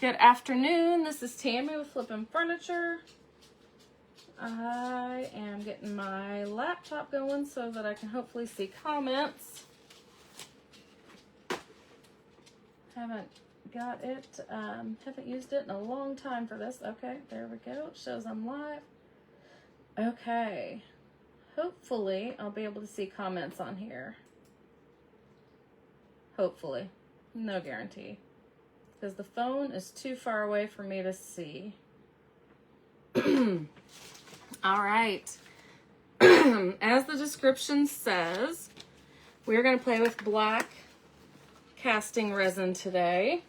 Good afternoon. This is Tammy with Flippin' Furniture. I am getting my laptop going so that I can hopefully see comments. Haven't got it, haven't used it in a long time for this. Okay, there we go. It shows I'm live. Okay. Hopefully I'll be able to see comments on here. Hopefully. No guarantee. Because the phone is too far away for me to see. All right. As the description says, we're going to play with black casting resin today.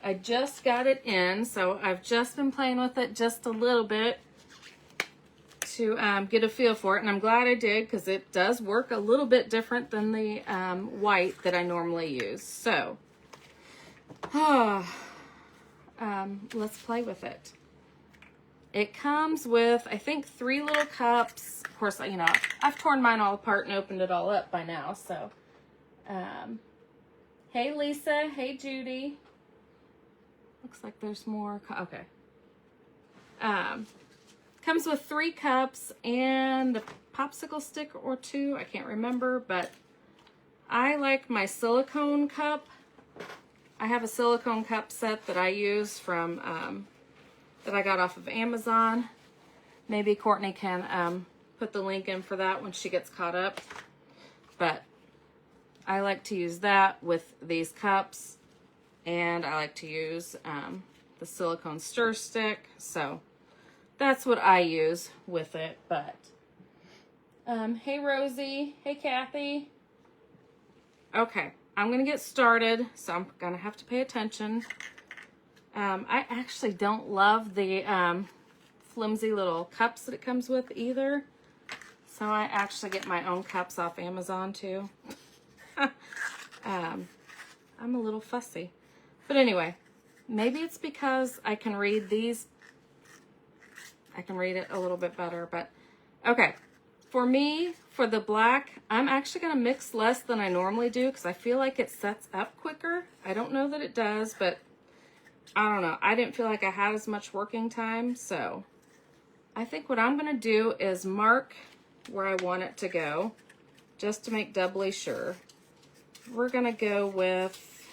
I just got it in, so I've just been playing with it just a little bit to get a feel for it, and I'm glad I did because it does work a little bit different than the white that I normally use. So, let's play with it. It comes with, I think, 3 little cups. Of course, you know, I've torn mine all apart and opened it all up by now. So, hey, Lisa. Hey, Judy. Looks like there's more. Okay. Comes with 3 cups and a popsicle stick or 2. I can't remember, but I like my silicone cup. I have a silicone cup set that I use from, that I got off of Amazon. Maybe Courtney can put the link in for that when she gets caught up. But I like to use that with these cups. And I like to use the silicone stir stick. So that's what I use with it. But hey, Rosie. Hey, Kathy. Okay. I'm going to get started, so I'm going to have to pay attention. I actually don't love the flimsy little cups that it comes with either. So I actually get my own cups off Amazon too. I'm a little fussy. But anyway, maybe it's because I can read these. I can read it a little bit better, but okay. For me, for the black, I'm actually going to mix less than I normally do because I feel like it sets up quicker. I don't know that it does, but I don't know. I didn't feel like I had as much working time, so I think what I'm going to do is mark where I want it to go just to make doubly sure. We're going to go with,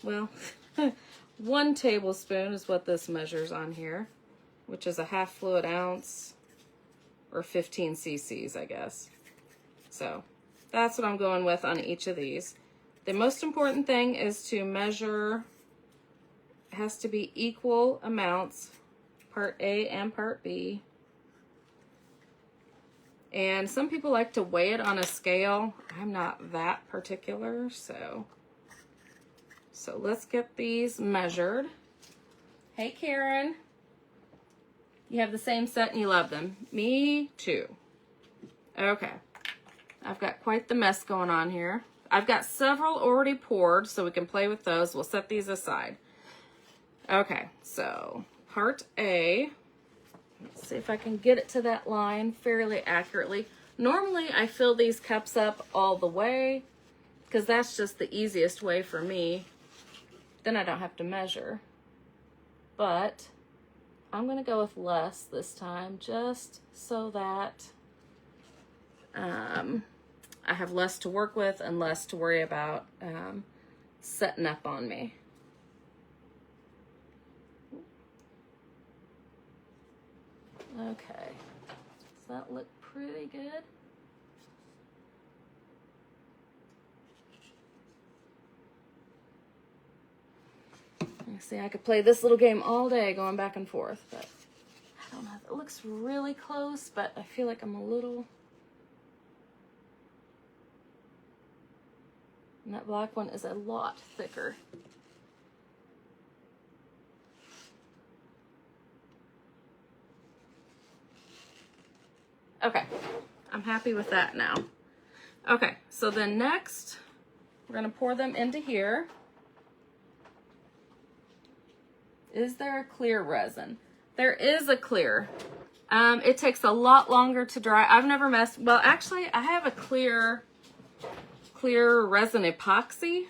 well, 1 tablespoon is what this measures on here, which is a half fluid ounce or 15 cc's, I guess. So that's what I'm going with on each of these. The most important thing is to measure, it has to be equal amounts, part A and part B. And some people like to weigh it on a scale. I'm not that particular, so let's get these measured. Hey, Karen. You have the same set and you love them. Me too. Okay. I've got quite the mess going on here. I've got several already poured, so we can play with those. We'll set these aside. Okay, so part A. Let's see if I can get it to that line fairly accurately. Normally, I fill these cups up all the way because that's just the easiest way for me. Then I don't have to measure. But I'm going to go with less this time just so that I have less to work with and less to worry about setting up on me. Okay, does that look pretty good? See, I could play this little game all day going back and forth, but I don't know. It looks really close, but I feel like I'm a little... And that black one is a lot thicker. Okay, I'm happy with that now. Okay, so then next, we're gonna pour them into here. Is there a clear resin? There is a clear. It takes a lot longer to dry. I've never messed, well, actually, I have a clear resin epoxy.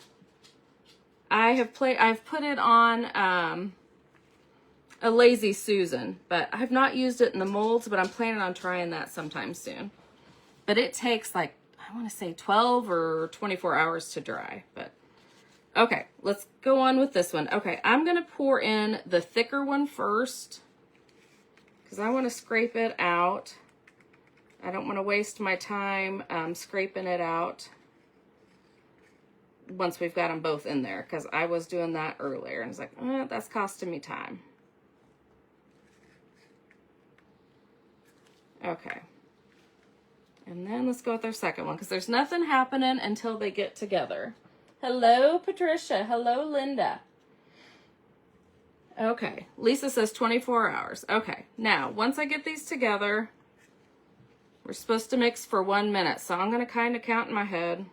I've put it on a Lazy Susan, but I've not used it in the molds, but I'm planning on trying that sometime soon. But it takes like, I want to say 12 or 24 hours to dry, but okay, let's go on with this one. Okay, I'm going to pour in the thicker one first because I want to scrape it out. I don't want to waste my time scraping it out once we've got them both in there, because I was doing that earlier and it's like, that's costing me time. Okay. And then let's go with our second one, because there's nothing happening until they get together. Hello, Patricia. Hello, Linda. Okay. Lisa says 24 hours. Okay. Now, once I get these together, we're supposed to mix for 1 minute. So I'm going to kind of count in my head.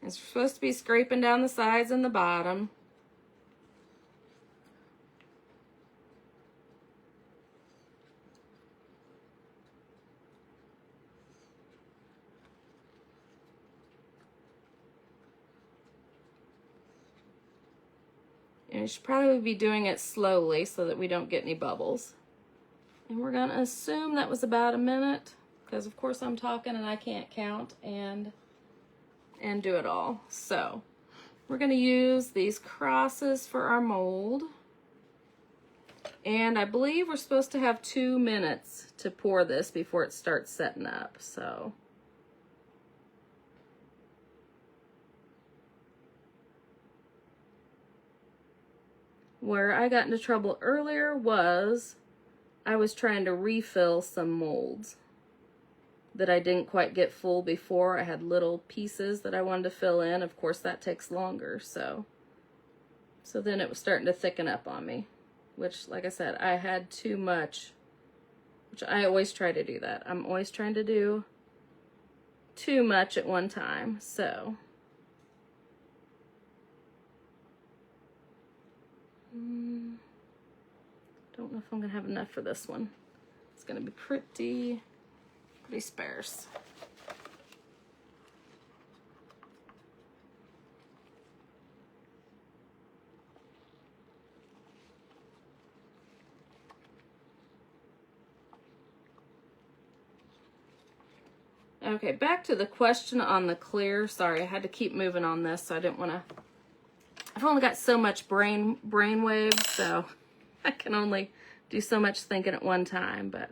It's supposed to be scraping down the sides and the bottom. And you should probably be doing it slowly so that we don't get any bubbles. And we're going to assume that was about 1 minute, because of course I'm talking and I can't count and do it all. So we're going to use these crosses for our mold. And I believe we're supposed to have 2 minutes to pour this before it starts setting up. So where I got into trouble earlier was I was trying to refill some molds that I didn't quite get full before. I had little pieces that I wanted to fill in. Of course, that takes longer. So then it was starting to thicken up on me, which, like I said, I had too much, which I always try to do that. I'm always trying to do too much at one time. So don't know if I'm gonna have enough for this one. It's gonna be pretty sparse. Okay, back to the question on the clear. Sorry, I had to keep moving on this, so I didn't want to. I've only got so much brain waves, so I can only do so much thinking at one time. But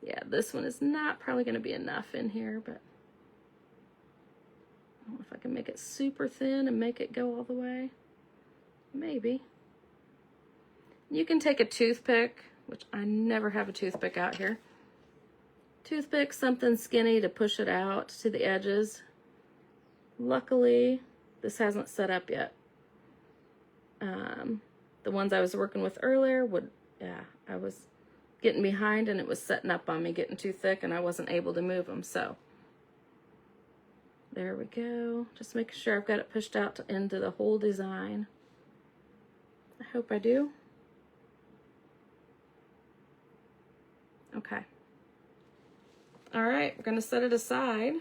yeah, this one is not probably going to be enough in here, but I don't know if I can make it super thin and make it go all the way. Maybe. You can take a toothpick, which I never have a toothpick out here. Toothpick, something skinny to push it out to the edges. Luckily, this hasn't set up yet. The ones I was working with earlier I was getting behind and it was setting up on me, getting too thick, and I wasn't able to move them. So there we go. Just making sure I've got it pushed out into the whole design. I hope I do. Okay. All right, we're going to set it aside.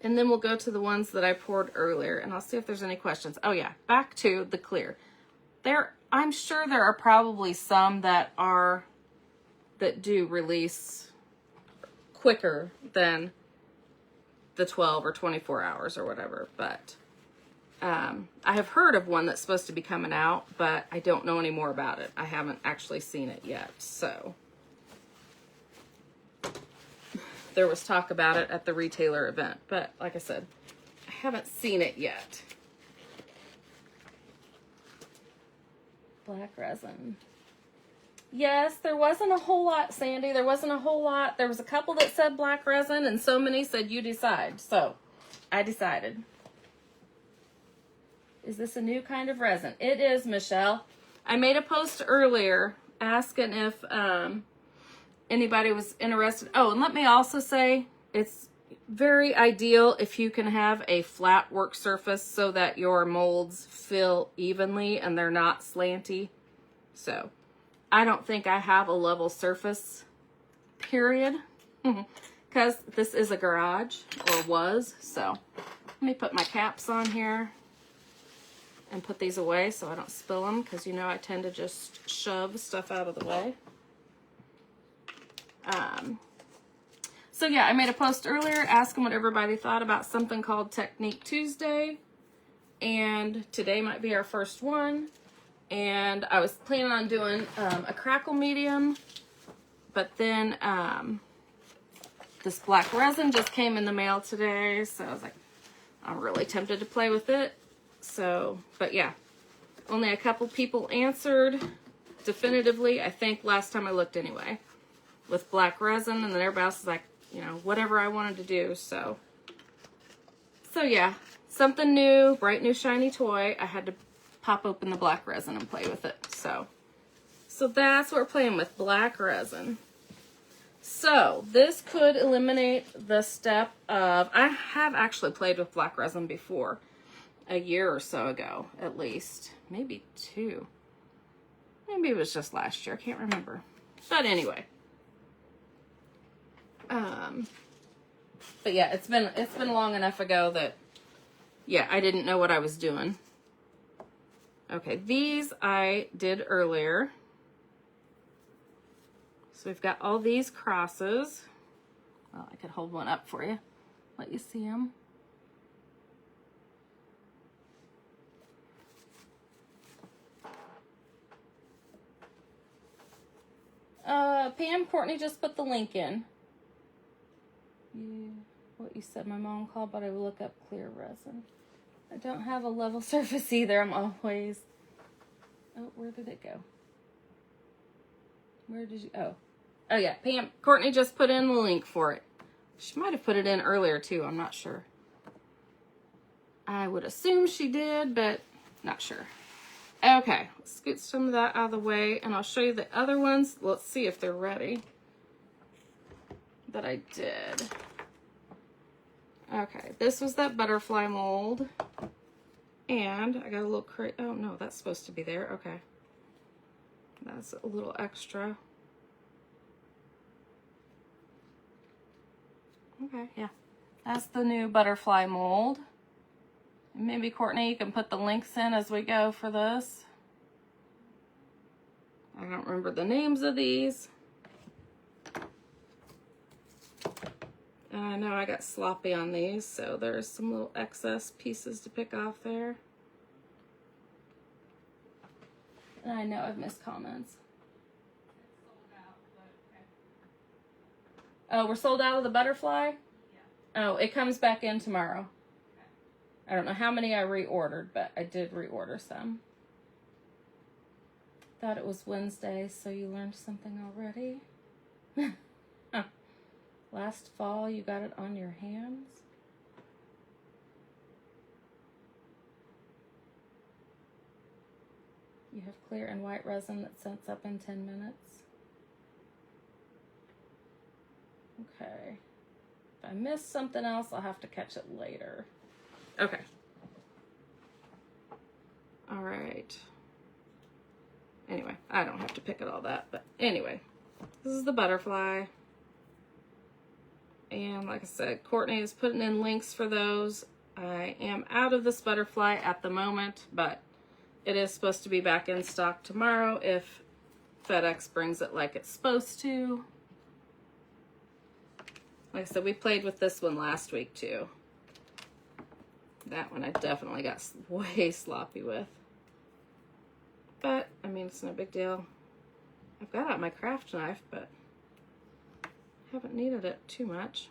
And then we'll go to the ones that I poured earlier, and I'll see if there's any questions. Oh yeah, back to the clear. I'm sure there are probably some that do release quicker than the 12 or 24 hours or whatever, but I have heard of one that's supposed to be coming out, but I don't know any more about it. I haven't actually seen it yet, so there was talk about it at the retailer event, but like I said, I haven't seen it yet. Black resin. Yes, there wasn't a whole lot, Sandy. There wasn't a whole lot. There was a couple that said black resin, and so many said you decide. So I decided. Is this a new kind of resin? It is, Michelle. I made a post earlier asking if anybody was interested. Oh, and let me also say, it's very ideal if you can have a flat work surface so that your molds fill evenly and they're not slanty. So I don't think I have a level surface period. Because this is a garage, or was. So let me put my caps on here and put these away so I don't spill them, because you know I tend to just shove stuff out of the way. So yeah, I made a post earlier asking what everybody thought about something called Technique Tuesday, and today might be our first one. And I was planning on doing a crackle medium, but then this black resin just came in the mail today, so I was like, I'm really tempted to play with it. So, but yeah, only a couple people answered definitively, I think, last time I looked anyway, with black resin, and then everybody else is like, you know, whatever I wanted to do. So yeah, something new, bright new shiny toy. I had to pop open the black resin and play with it. So that's what we're playing with, black resin. So this could eliminate the step of, I have actually played with black resin before, a year or so ago, at least, maybe 2. Maybe it was just last year, I can't remember. But anyway. But yeah, it's been long enough ago that, yeah, I didn't know what I was doing. Okay, these I did earlier. So we've got all these crosses. Well, I could hold one up for you, let you see them. Pam, Courtney just put the link in. Yeah, what you said, my mom called, but I will look up clear resin. I don't have a level surface either. I'm always... Oh, where did it go? Where did you... Oh yeah, Pam, Courtney just put in the link for it. She might have put it in earlier too, I'm not sure. I would assume she did, but not sure. Okay, let's scoot some of that out of the way, and I'll show you the other ones. Let's see if they're ready. That I did. Okay, this was that butterfly mold. And I got a little crate. Oh no, that's supposed to be there. Okay. That's a little extra. Okay, yeah. That's the new butterfly mold. Maybe Courtney, you can put the links in as we go for this. I don't remember the names of these. And I know I got sloppy on these, so there's some little excess pieces to pick off there. And I know I've missed comments. Oh, we're sold out of the butterfly? Yeah. Oh, it comes back in tomorrow. I don't know how many I reordered, but I did reorder some. Thought it was Wednesday, so you learned something already. Huh. Last fall, you got it on your hands. You have clear and white resin that sets up in 10 minutes. Okay. If I missed something else, I'll have to catch it later. Okay. All right. Anyway, I don't have to pick at all that, but anyway, this is the butterfly. And like I said, Courtney is putting in links for those. I am out of this butterfly at the moment, but it is supposed to be back in stock tomorrow if FedEx brings it like it's supposed to. Like I said, we played with this one last week too. That one I definitely got way sloppy with. But, I mean, it's no big deal. I've got out my craft knife, but haven't needed it too much.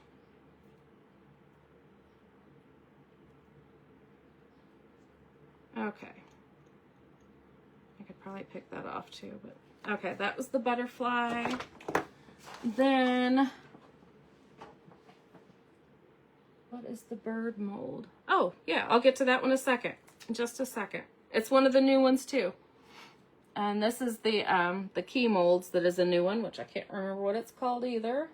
Okay. I could probably pick that off too, but okay, that was the butterfly. Then, what is the bird mold? Oh, yeah, I'll get to that one in just a second. It's one of the new ones too. And this is the key molds that is a new one, which I can't remember what it's called either.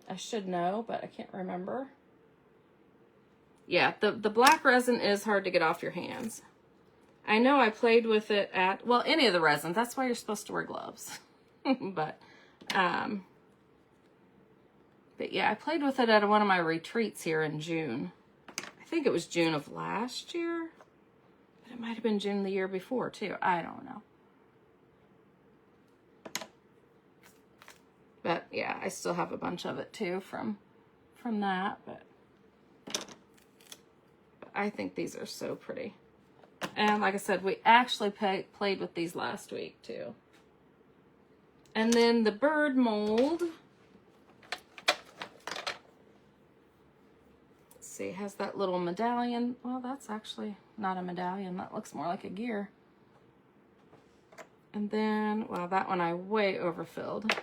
I should know, but I can't remember. Yeah, the black resin is hard to get off your hands. I know I played with it at, well, any of the resins. That's why you're supposed to wear gloves. But But yeah, I played with it at one of my retreats here in June. I think it was June of last year, but it might have been June the year before too. I don't know. But yeah, I still have a bunch of it too from that, but I think these are so pretty. And like I said, we actually played with these last week too. And then the bird mold. Let's see, has that little medallion. Well, that's actually not a medallion. That looks more like a gear. And then, well, that one I way overfilled.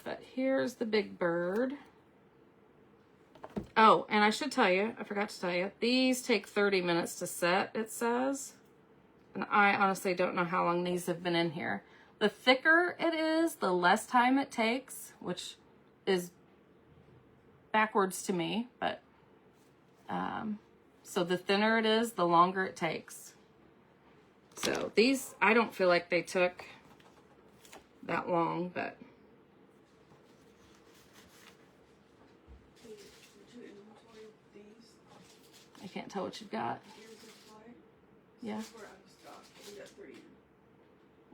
But here's the big bird. Oh, and I should tell you, I forgot to tell you, these take 30 minutes to set, it says. And I honestly don't know how long these have been in here. The thicker it is, the less time it takes, which is backwards to me, but so the thinner it is, the longer it takes. So these, I don't feel like they took that long, but I can't tell what you've got. Yeah.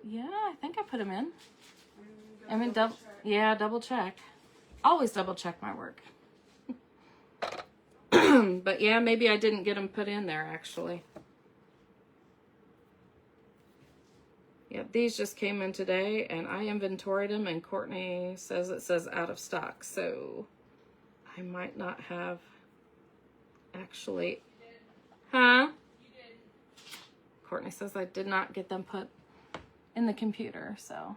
Yeah, I think I put them in. I mean, double check. Always double check my work. But yeah, maybe I didn't get them put in there actually. Yeah, these just came in today and I inventoried them and Courtney says it says out of stock. So I might not have actually. Huh? You did. Courtney says I did not get them put in the computer, so.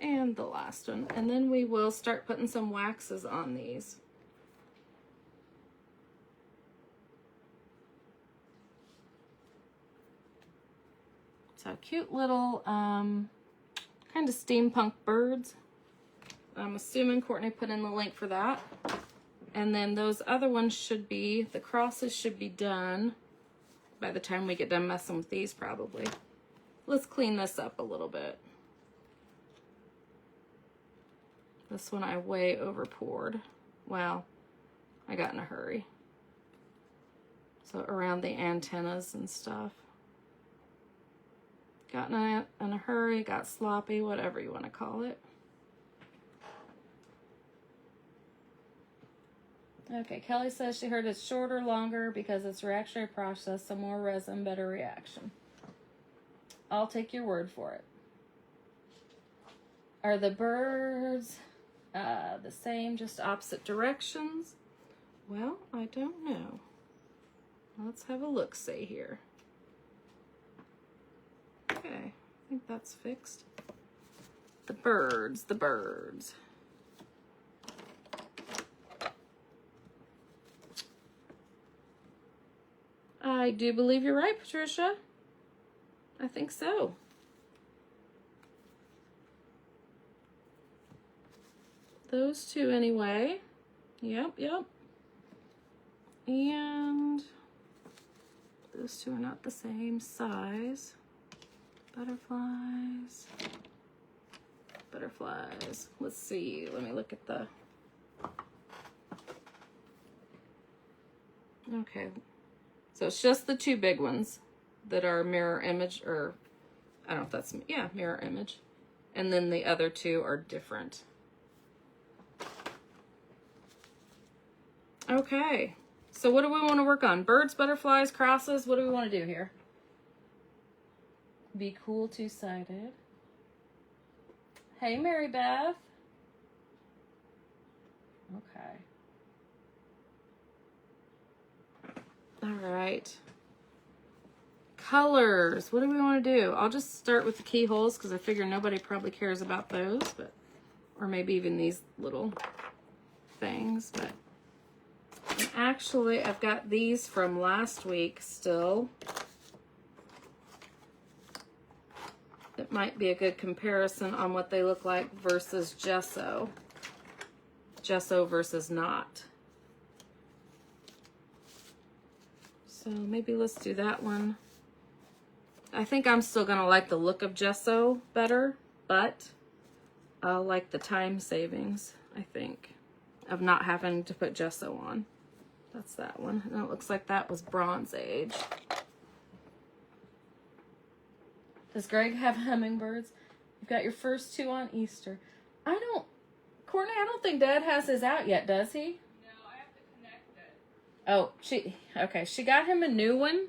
And the last one. And then we will start putting some waxes on these. So cute little kind of steampunk birds. I'm assuming Courtney put in the link for that. And then those other ones should be, the crosses should be done by the time we get done messing with these probably. Let's clean this up a little bit. This one I way over poured. Well, I got in a hurry. So around the antennas and stuff. Got in a hurry, got sloppy, whatever you want to call it. Okay, Kelly says she heard it's shorter, longer because it's reactionary process, so more resin, better reaction. I'll take your word for it. Are the birds the same, just opposite directions? Well, I don't know. Let's have a look-see here. Okay, I think that's fixed. The birds, the birds. I do believe you're right, Patricia. I think so. Those two anyway. Yep. And those two are not the same size. Butterflies. Let's see. Let me look at the... Okay. So it's just the two big ones that are mirror image, or I don't know if that's, yeah, mirror image. And then the other two are different. Okay. So what do we want to work on? Birds, butterflies, crosses? What do we want to do here? Be cool two-sided. Hey, Mary Beth. Okay. All right. Colors. What do we want to do? I'll just start with the keyholes because I figure nobody probably cares about those, but or maybe even these little things. But actually, I've got these from last week still. That might be a good comparison on what they look like versus gesso. Gesso versus not. So maybe let's do that one. I think I'm still gonna like the look of gesso better, but I'll like the time savings, I think, of not having to put gesso on. That's that one. And it looks like that was Bronze Age. Does Greg have hummingbirds? You've got your first 2 on Easter. Courtney, I don't think Dad has his out yet, does he? No, I have to connect it. Oh, okay. She got him a new one.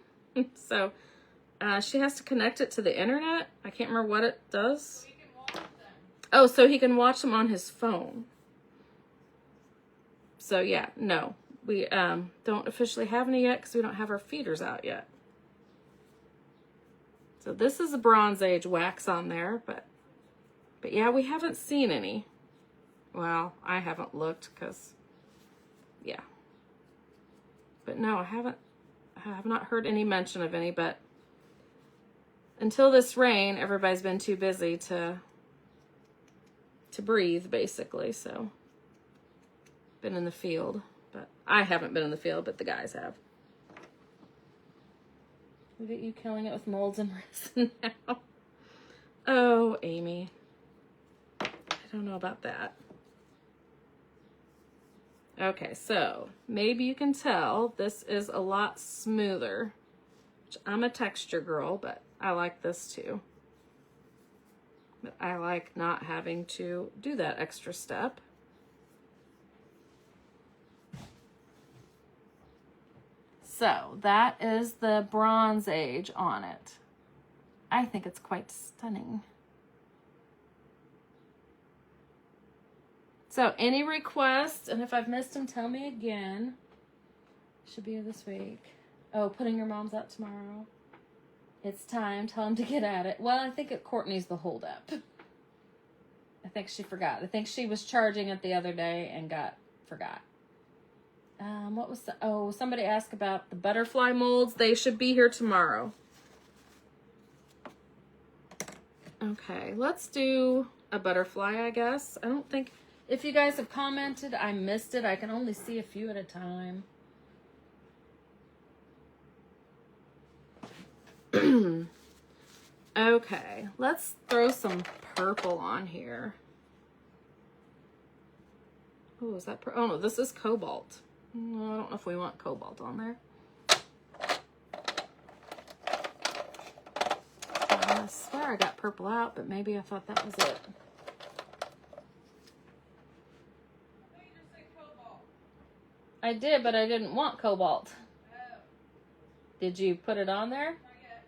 So she has to connect it to the internet. I can't remember what it does. So he can watch them. Oh, so he can watch them on his phone. So yeah, no. We don't officially have any yet because we don't have our feeders out yet. So this is a Bronze Age wax on there, but yeah, we haven't seen any. Well, I haven't looked because, yeah. But no, I have not heard any mention of any, but until this rain, everybody's been too busy to breathe, basically, so been in the field. But I haven't been in the field, but the guys have. Look at you killing it with molds and resin now. Oh, Amy. I don't know about that. Okay, so maybe you can tell this is a lot smoother. I'm a texture girl, but I like this too. But I like not having to do that extra step. So that is the Bronze Age on it. I think it's quite stunning. So any requests, and if I've missed them, tell me again. Should be here this week. Oh, putting your mom's out tomorrow. It's time. Tell him to get at it. Well, I think Courtney's the holdup. I think she forgot. I think she was charging it the other day and forgot. What was somebody asked about the butterfly molds. They should be here tomorrow. Okay, let's do a butterfly, I guess. I don't think, if you guys have commented, I missed it. I can only see a few at a time. Okay, let's throw some purple on here. Oh, is that oh no, this is cobalt. No, I don't know if we want cobalt on there. I swear I got purple out, but maybe I thought that was it. I you just said cobalt. I did, but I didn't want cobalt. Oh. Did you put it on there? Not yet.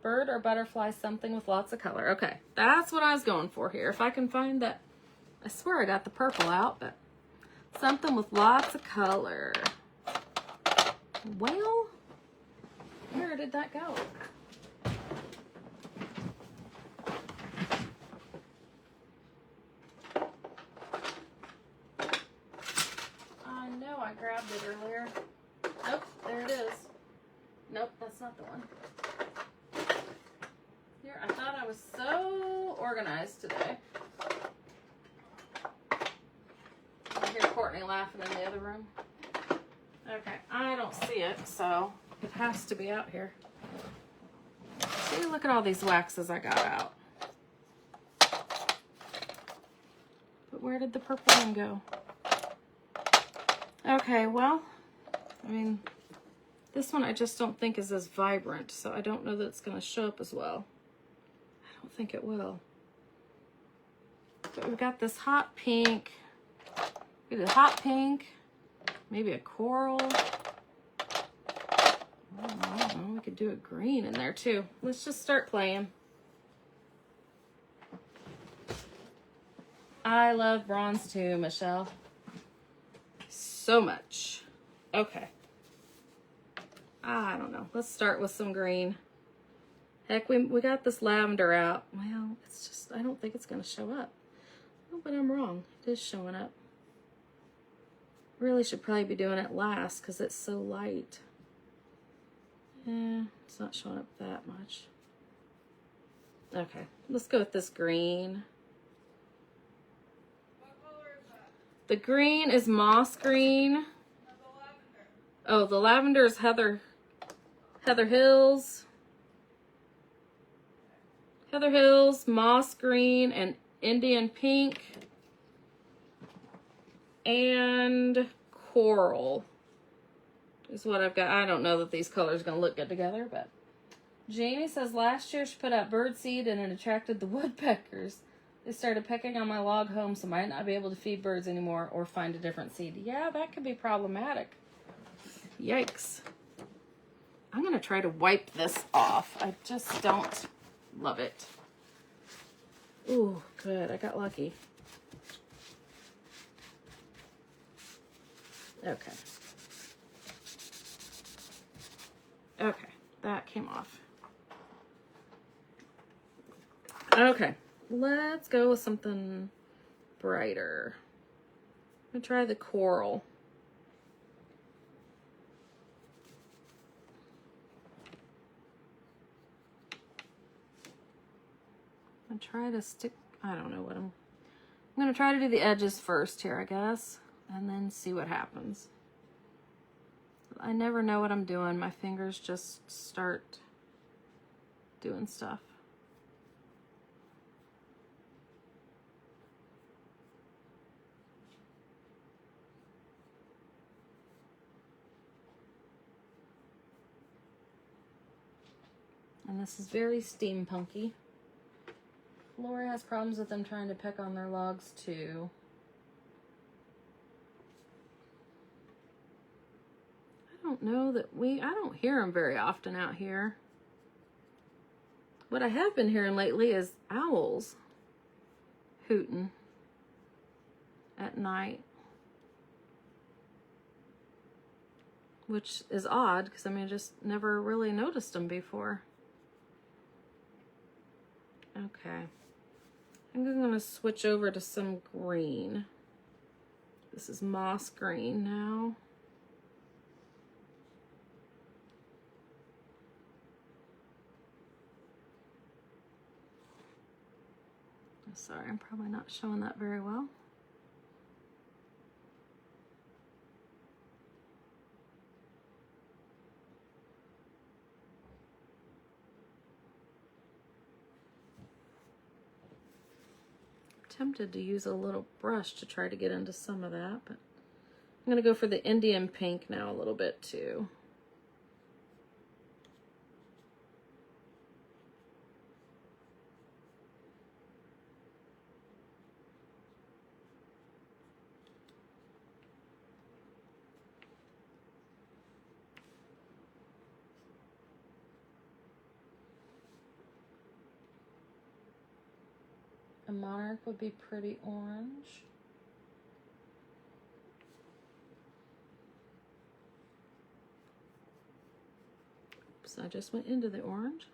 Bird or butterfly, something with lots of color. Okay, that's what I was going for here. If I can find that. I swear I got the purple out, but something with lots of color. Well, where did that go? I know I grabbed it earlier. Nope, there it is. Nope, that's not the one. Here, I thought I was so organized today. I hear Courtney laughing in the other room. Okay, I don't see it, so it has to be out here. See, look at all these waxes I got out. But where did the purple one go? Okay, well, I mean, this one I just don't think is as vibrant, so I don't know that it's going to show up as well. I don't think it will. But we've got this hot pink. We did a hot pink, maybe a coral. I don't know, we could do a green in there too. Let's just start playing. I love bronze too, Michelle. So much. Okay. I don't know. Let's start with some green. Heck, we got this lavender out. Well, it's just, I don't think it's going to show up. Oh, but I'm wrong. It is showing up. Really should probably be doing it last because it's so light. Yeah, it's not showing up that much. Okay, let's go with this green. What color is that? The green is moss green. No, the lavender. Oh, the lavender is Heather Hills. Heather Hills, moss green, and Indian pink, and coral is what I've got. I don't know that these colors are going to look good together, but Jamie says last year she put out birdseed and it attracted the woodpeckers. They started pecking on my log home, so I might not be able to feed birds anymore or find a different seed. Yeah, that could be problematic. Yikes. I'm going to try to wipe this off. I just don't love it. Ooh, good. I got lucky. Okay. Okay, that came off. Okay, let's go with something brighter. I'm gonna try the coral. I'm gonna try to stick, I don't know what I'm gonna try to do the edges first here, I guess, and then see what happens. I never know what I'm doing. My fingers just start doing stuff. And this is very steampunky. Lori has problems with them trying to peck on their logs too. I don't know that I don't hear them very often out here. What I have been hearing lately is owls hooting at night. Which is odd because I just never really noticed them before. Okay. I'm going to switch over to some green. This is moss green now. Sorry, I'm probably not showing that very well. Tempted to use a little brush to try to get into some of that, but I'm going to go for the Indian pink now a little bit too. A monarch would be pretty orange. So I just went into the orange.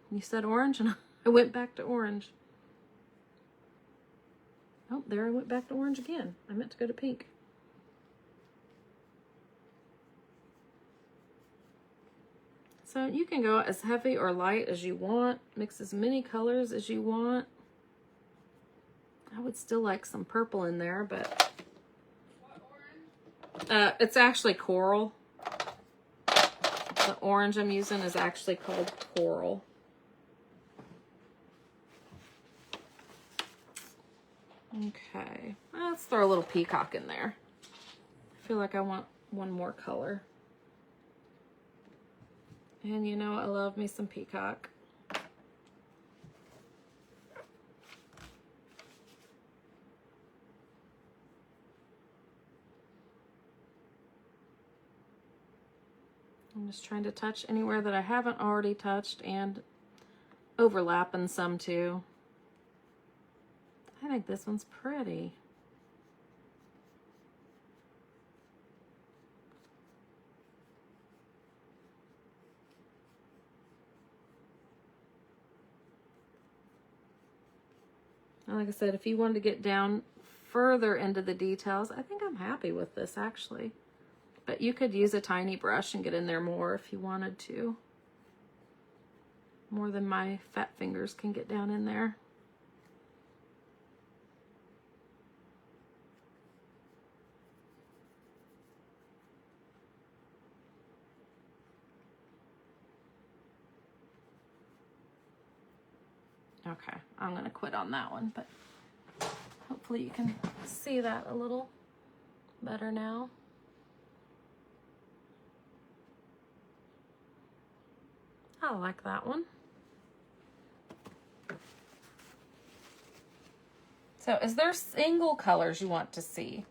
You said orange and I went back to orange. Oh, there I went back to orange again. I meant to go to pink. So you can go as heavy or light as you want. Mix as many colors as you want. I would still like some purple in there, but What orange? it's actually coral. The orange I'm using is actually called coral. Okay, let's throw a little peacock in there. I feel like I want one more color. And you know, I love me some peacock. I'm just trying to touch anywhere that I haven't already touched and overlapping some too. I think this one's pretty. And like I said, if you wanted to get down further into the details, I think I'm happy with this actually. But you could use a tiny brush and get in there more if you wanted to. More than my fat fingers can get down in there. Okay, I'm gonna quit on that one, but hopefully you can see that a little better now. I like that one. So is there single colors you want to see?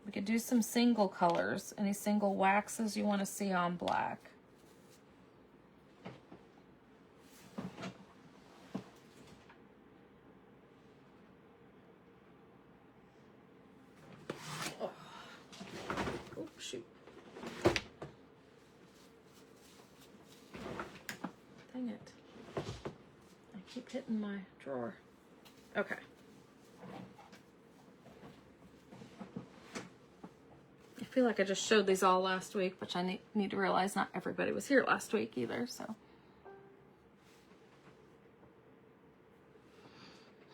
We could do some single colors. Any single waxes you want to see on black? Oh, oh shoot. Dang it. I keep hitting my drawer. Okay. I feel like I just showed these all last week, which I need to realize not everybody was here last week either, so.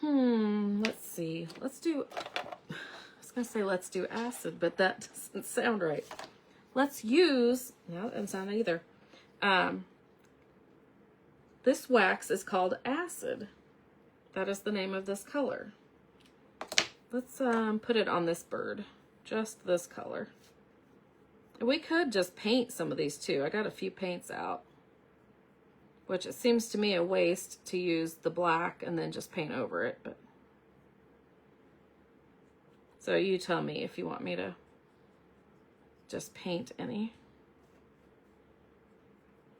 Let's see. Let's do, I was gonna say let's do acid, but that doesn't sound right. Let's use, no, that doesn't sound either. This wax is called acid. That is the name of this color. Let's put it on this bird. Just this color. We could just paint some of these too. I got a few paints out, which it seems to me a waste to use the black and then just paint over it. But so you tell me if you want me to just paint any.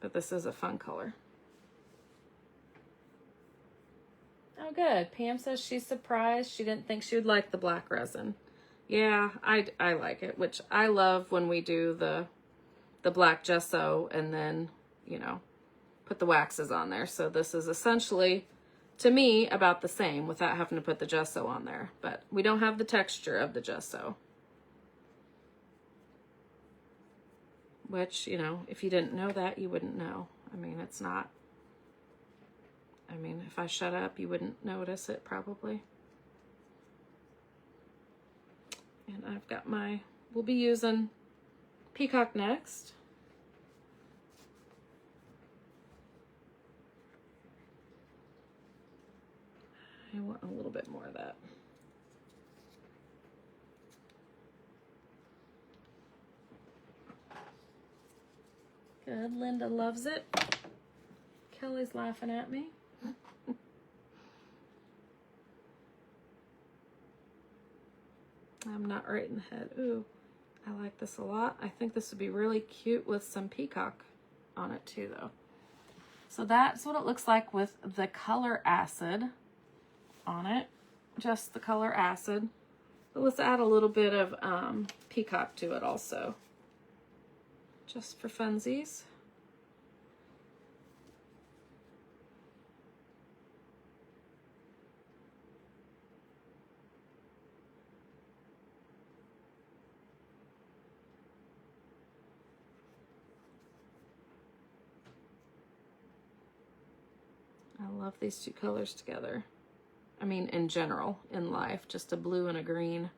But this is a fun color. Oh, good. Pam says she's surprised. She didn't think she would like the black resin. Yeah, I like it, which I love when we do the black gesso and then, you know, put the waxes on there. So this is essentially, to me, about the same without having to put the gesso on there. But we don't have the texture of the gesso. Which, you know, if you didn't know that, you wouldn't know. I mean, it's not, I mean, if I shut up, you wouldn't notice it probably. And I've got my, we'll be using Peacock next. I want a little bit more of that. Good, Linda loves it. Kelly's laughing at me. I'm not right in the head. Ooh, I like this a lot. I think this would be really cute with some peacock on it too, though. So that's what it looks like with the color acid on it. Just the color acid. But let's add a little bit of peacock to it also. Just for funsies. I love these two colors together. I mean, in general, in life, just a blue and a green.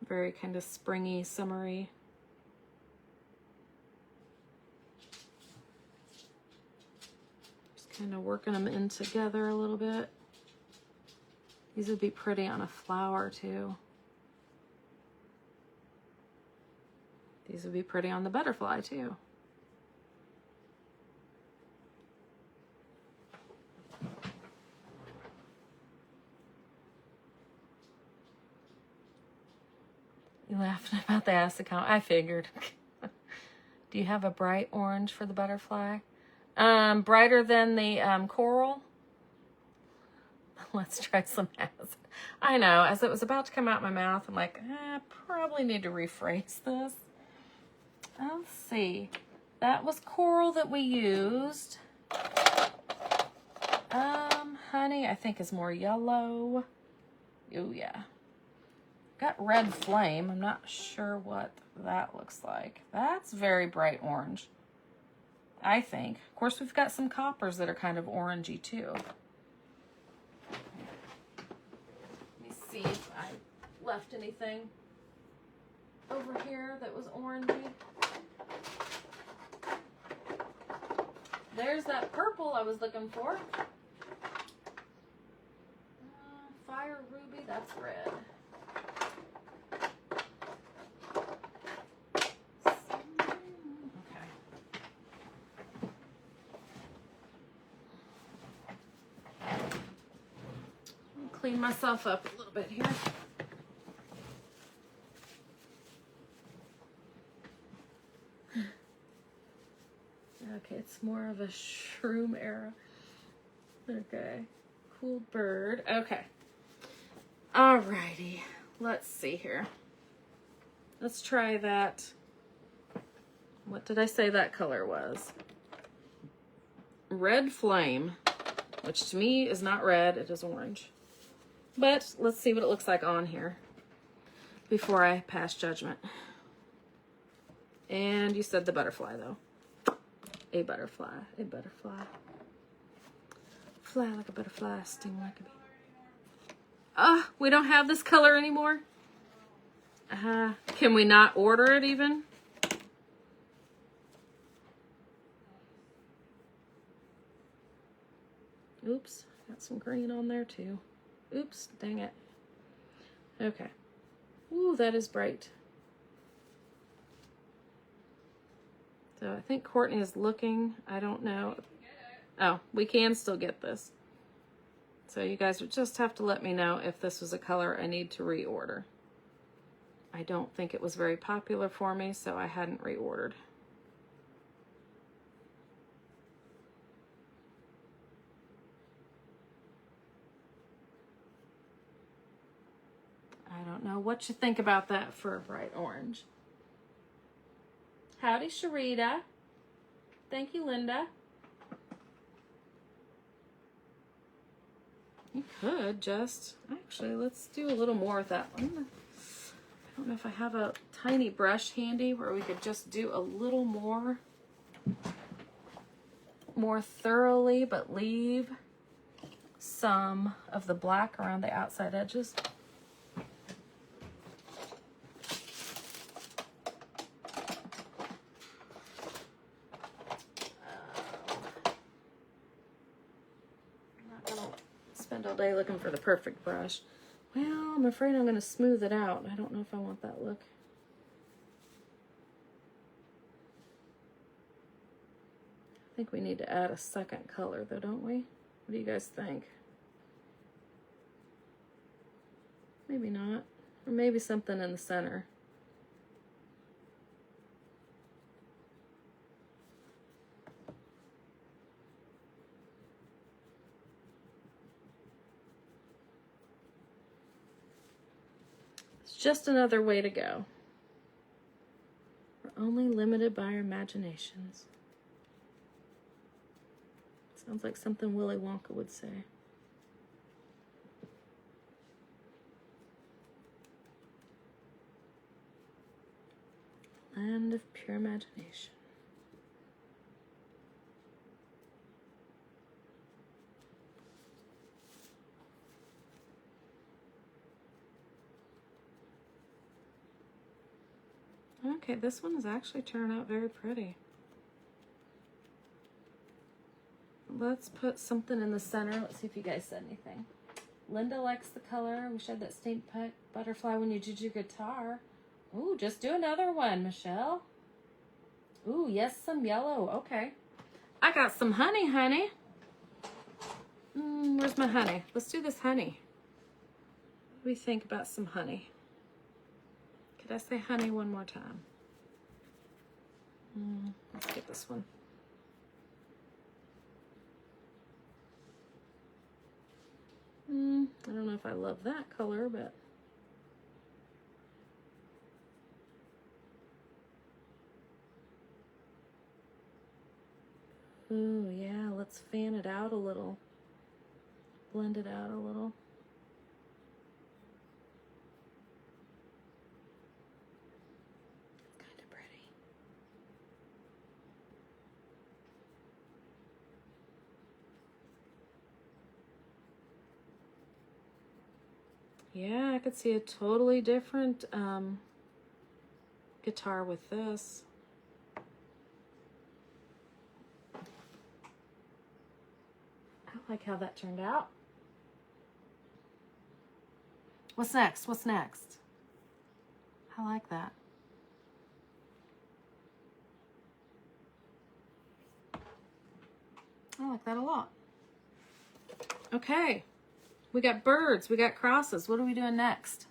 Very kind of springy, summery. Just kind of working them in together a little bit. These would be pretty on a flower too. These would be pretty on the butterfly too. You laughing about the acid count? I figured. Do you have a bright orange for the butterfly? Brighter than the coral? Let's try some acid. I know, as it was about to come out my mouth, I'm like, probably need to rephrase this. Let's see. That was coral that we used. Honey, I think is more yellow. Oh, yeah. Got red flame. I'm not sure what that looks like. That's very bright orange, I think. Of course, we've got some coppers that are kind of orangey too. Let me see if I left anything over here that was orangey. There's that purple I was looking for. red. Okay. Clean myself up a little bit here. Okay, it's more of a shroom era. Okay, cool bird. Okay. Alrighty, let's see here. Let's try that. What did I say that color was? Red Flame, which to me is not red, it is orange. But let's see what it looks like on here before I pass judgment. And you said the butterfly though. A butterfly, a butterfly. Fly like a butterfly, sting like a bee. Ah, we don't have this color anymore? Can we not order it even? Oops, got some green on there too. Oops, dang it. Okay. Ooh, that is bright. So I think Courtney is looking. I don't know. Oh, we can still get this. So you guys would just have to let me know if this was a color I need to reorder. I don't think it was very popular for me, so I hadn't reordered. I don't know what you think about that for a bright orange. Howdy, Sharita. Thank you, Linda. You could just, actually, let's do a little more with that one. I don't know if I have a tiny brush handy where we could just do a little more thoroughly, but leave some of the black around the outside edges. All day looking for the perfect brush. Well, I'm afraid I'm going to smooth it out. I don't know if I want that look. I think we need to add a second color though, don't we? What do you guys think? Maybe not. Or maybe something in the center. Just another way to go. We're only limited by our imaginations. Sounds like something Willy Wonka would say. Land of pure imagination. Okay, this one is actually turning out very pretty. Let's put something in the center. Let's see if you guys said anything. Linda likes the color. We had that stink butterfly when you did your guitar. Ooh, just do another one, Michelle. Ooh, yes, some yellow. Okay. I got some honey, honey. Where's my honey? Let's do this honey. What do we think about some honey? Could I say honey one more time? Let's get this one. I don't know if I love that color, but ooh, yeah, let's fan it out a little. Blend it out a little. Kind of pretty. Yeah, I could see a totally different guitar with this. I like how that turned out. What's next? What's next? I like that. I like that a lot. Okay. We got birds. We got crosses. What are we doing next?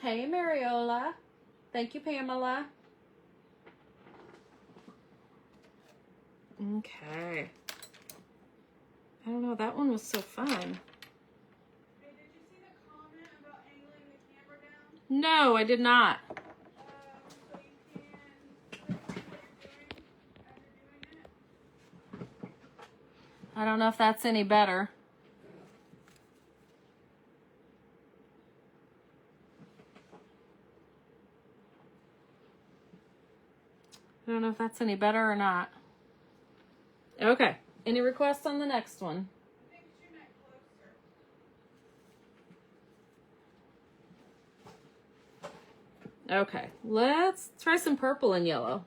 Hey, Mariola. Thank you, Pamela. Okay. I don't know. That one was so fun. Hey, did you see the comment about angling the camera down? No, I did not. So you can click on what you're doing as you're doing it. I don't know if that's any better. I don't know if that's any better or not. Okay. Any requests on the next one? I think she meant closer. Okay. Let's try some purple and yellow.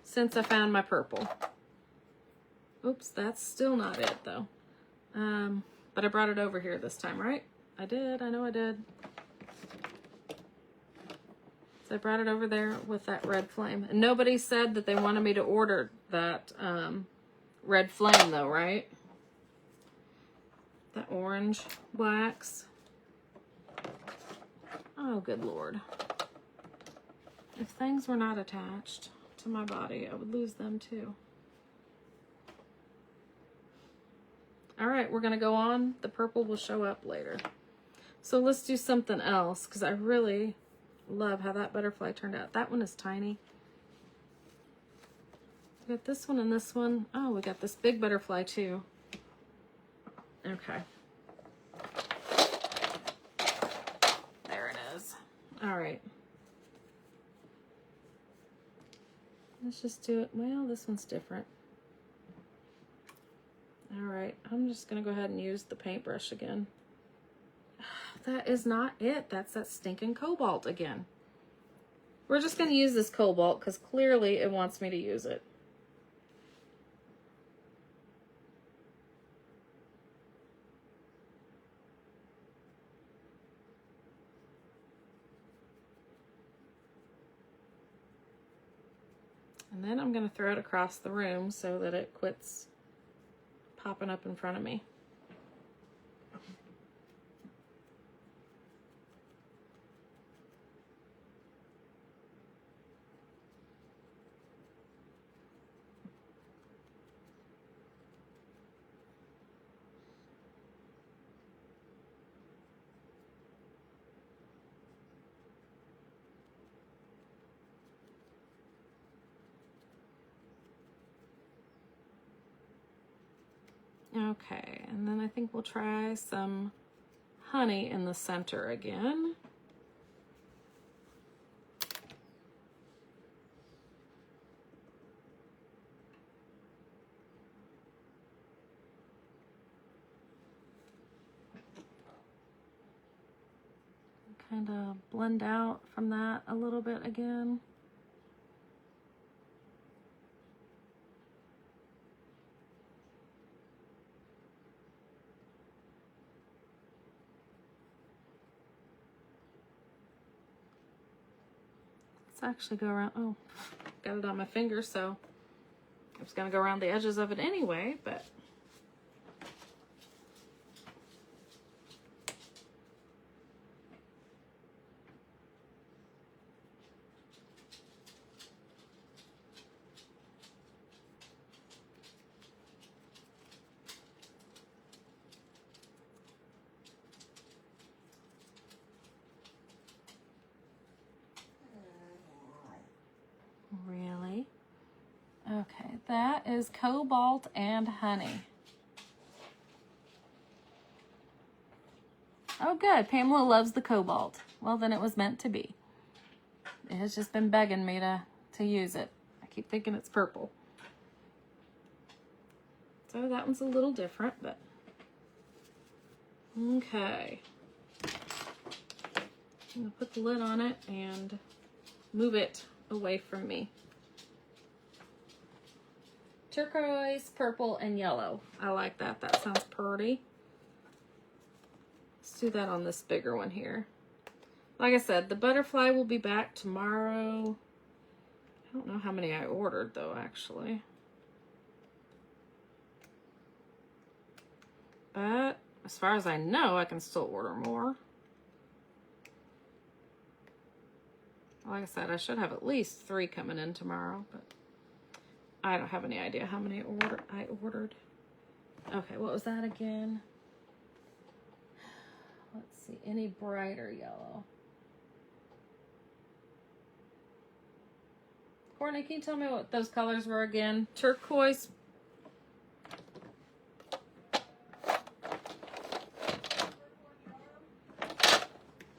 Since I found my purple. Oops, that's still not it though. But I brought it over here this time, right? I did. I know I did. So I brought it over there with that red flame. And nobody said that they wanted me to order that red flame though, right? That orange wax. Oh, good Lord. If things were not attached to my body, I would lose them too. All right, we're going to go on. The purple will show up later. So let's do something else because I really love how that butterfly turned out. That one is tiny. We got this one and this one. Oh, we got this big butterfly too. Okay. There it is. All right. Let's just do it. Well, this one's different. All right. I'm just going to go ahead and use the paintbrush again. That is not it. That's that stinking cobalt again. We're just going to use this cobalt because clearly it wants me to use it. And then I'm going to throw it across the room so that it quits popping up in front of me. Okay, and then I think we'll try some honey in the center again. Kind of blend out from that a little bit again. Actually go around. Oh, got it on my finger, so I was gonna go around the edges of it anyway, but really? Okay, that is cobalt and honey. Oh, good. Pamela loves the cobalt. Well, then it was meant to be. It has just been begging me to use it. I keep thinking it's purple. So that one's a little different, but okay. I'm gonna put the lid on it and move it away from me. Turquoise, purple, and yellow. I like that. That sounds pretty. Let's do that on this bigger one here. Like I said, the butterfly will be back tomorrow. I don't know how many I ordered though, actually. But as far as I know, I can still order more. Like I said, I should have at least 3 coming in tomorrow, but I don't have any idea how many I ordered. Okay, what was that again? Let's see, any brighter yellow. Courtney, can you tell me what those colors were again? Turquoise.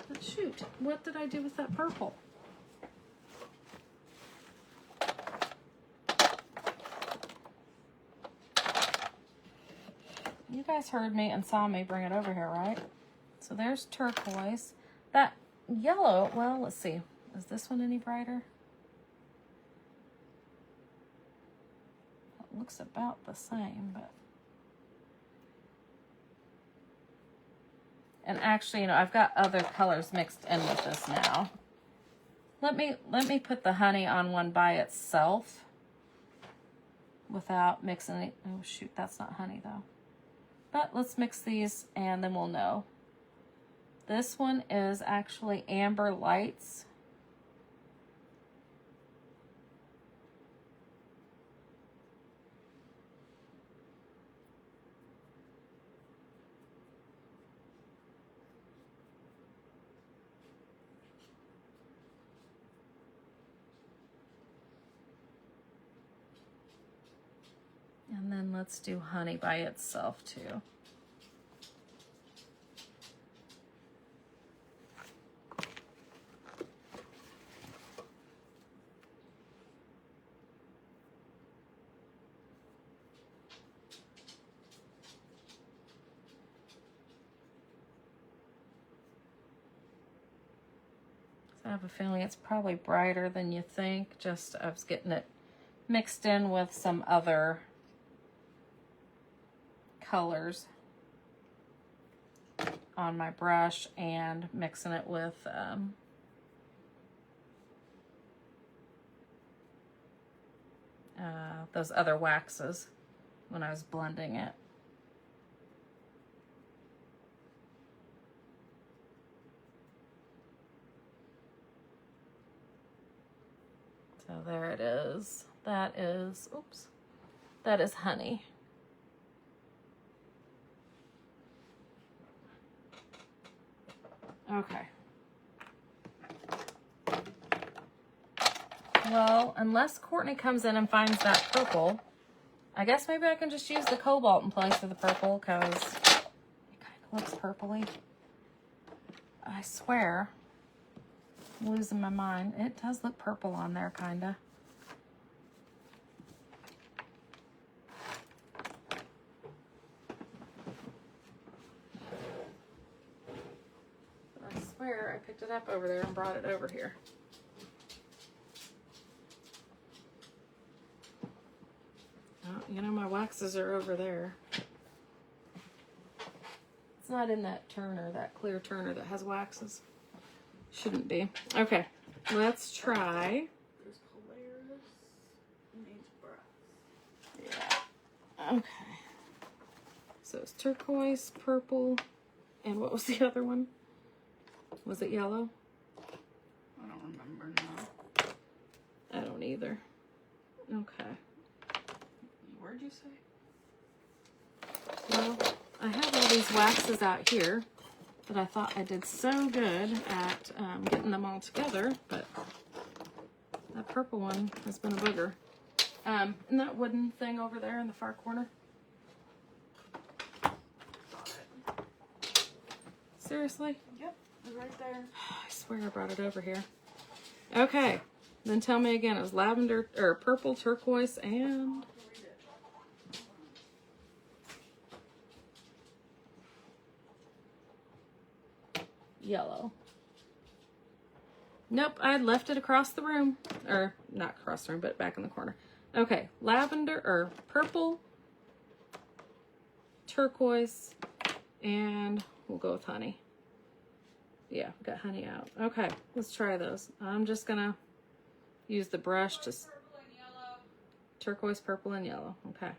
But shoot, what did I do with that purple? You guys heard me and saw me bring it over here, right? So there's turquoise. That yellow, well, let's see. Is this one any brighter? It looks about the same, but... And actually, you know, I've got other colors mixed in with this now. Let me put the honey on one by itself without mixing it. Oh shoot, that's not honey though. But let's mix these and then we'll know. This one is actually Amber Lights. And then let's do honey by itself too. I have a feeling it's probably brighter than you think. Just I was getting it mixed in with some other colors on my brush and mixing it with those other waxes when I was blending it. So there it is. That is, oops, that is honey. Okay. Well, unless Courtney comes in and finds that purple, I guess maybe I can just use the cobalt in place of the purple because it kind of looks purpley. I swear, I'm losing my mind. It does look purple on there, kind of. I swear I picked it up over there and brought it over here. Oh, you know, my waxes are over there. It's not in that turner, that clear turner that has waxes. Shouldn't be. Okay, let's try. There's Polaris in each brush. Yeah. Okay. So it's turquoise, purple, and what was the other one? Was it yellow? I don't remember now. I don't either. Okay. Where'd you say? Well, I have all these waxes out here that I thought I did so good at getting them all together, but that purple one has been a booger. And that wooden thing over there in the far corner. Seriously? Yep, it's right there. I swear I brought it over here. Okay, then tell me again. It was lavender, or purple, turquoise, and... yellow. Nope, I left it across the room. Or, not across the room, but back in the corner. Okay, lavender, or purple, turquoise, and we'll go with honey. Yeah, we got honey out. Okay, let's try those. I'm just gonna use the brush to... Purple and yellow. Turquoise, purple, and yellow. Okay.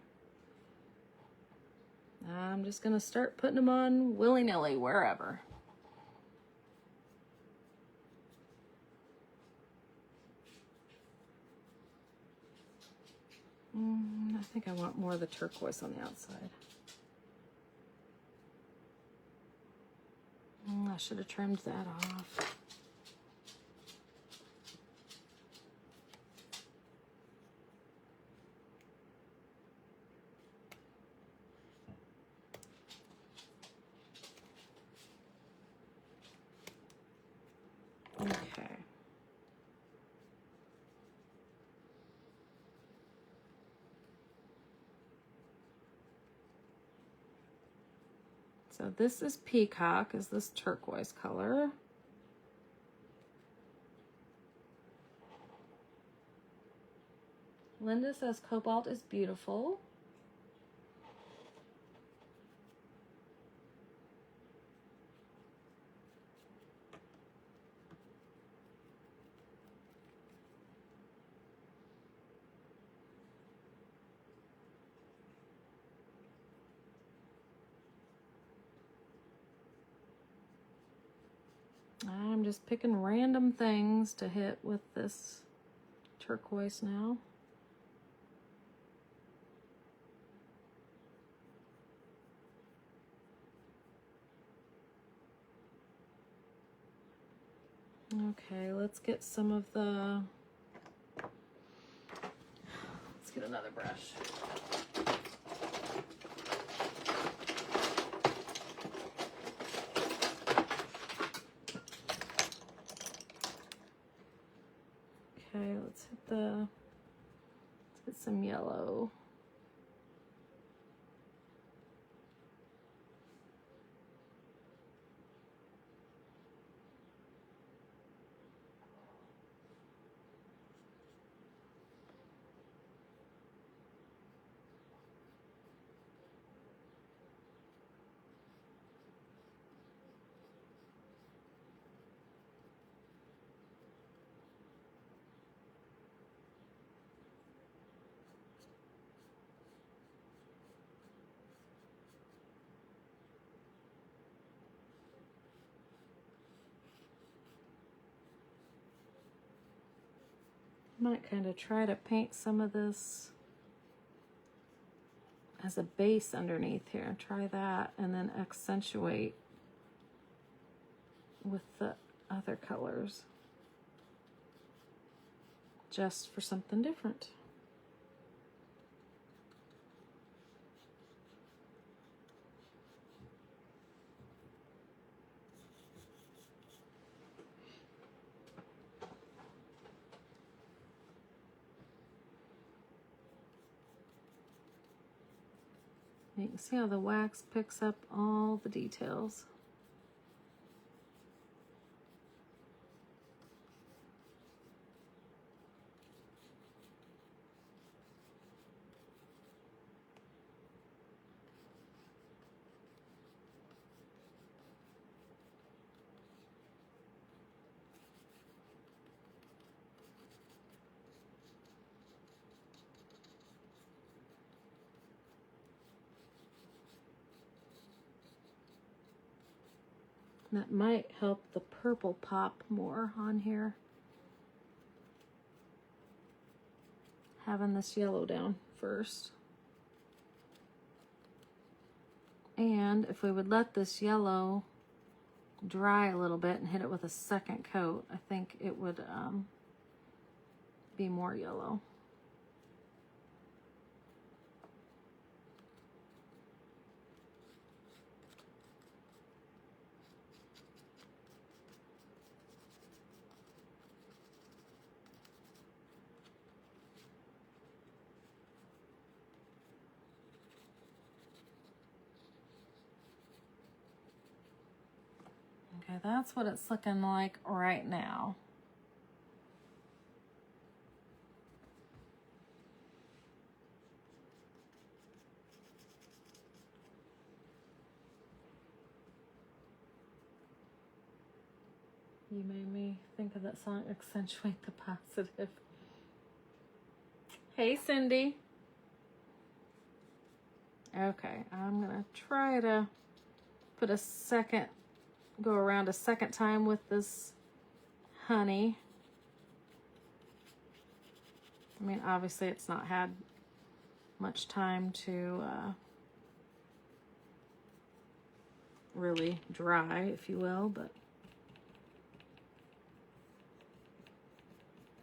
I'm just gonna start putting them on willy-nilly, wherever. I think I want more of the turquoise on the outside. I should have trimmed that off. Okay. So this is peacock, is this turquoise color. Linda says cobalt is beautiful. I'm just picking random things to hit with this turquoise now. Okay, let's get some of the... Let's get another brush. Okay, let's get some yellow. Might kind of try to paint some of this as a base underneath here. Try that and then accentuate with the other colors just for something different. You can see how the wax picks up all the details. That might help the purple pop more on here. Having this yellow down first. And if we would let this yellow dry a little bit and hit it with a second coat, I think it would be more yellow. Okay, that's what it's looking like right now. You made me think of that song, Accentuate the Positive. Hey, Cindy. Okay, I'm gonna try to put go around a second time with this honey. I mean, obviously it's not had much time to really dry, if you will, but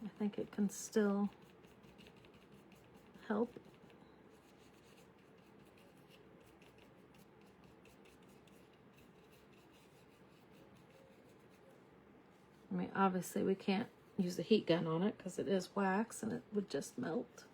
I think it can still help. I mean, obviously we can't use a heat gun on it because it is wax and it would just melt.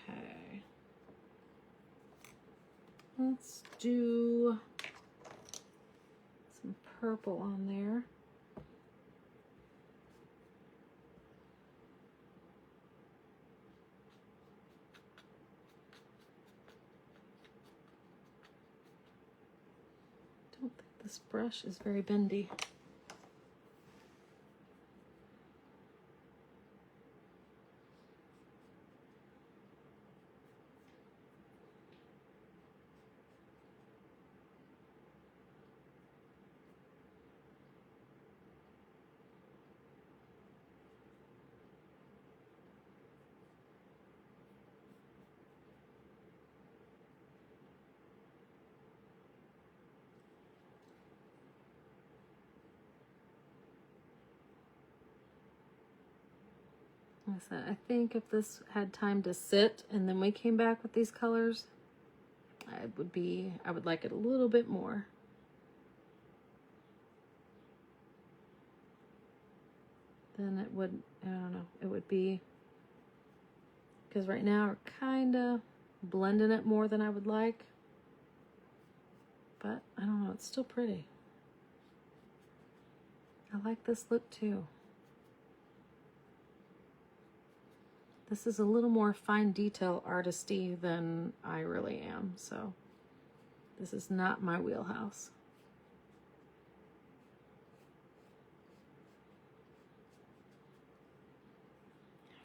Okay. Let's do some purple on there. Don't think this brush is very bendy. Like I said, I think if this had time to sit and then we came back with these colors, I would like it a little bit more. Then it would, I don't know, it would be, because right now we're kind of blending it more than I would like. But I don't know, it's still pretty. I like this look too. This is a little more fine detail artisty than I really am, so this is not my wheelhouse.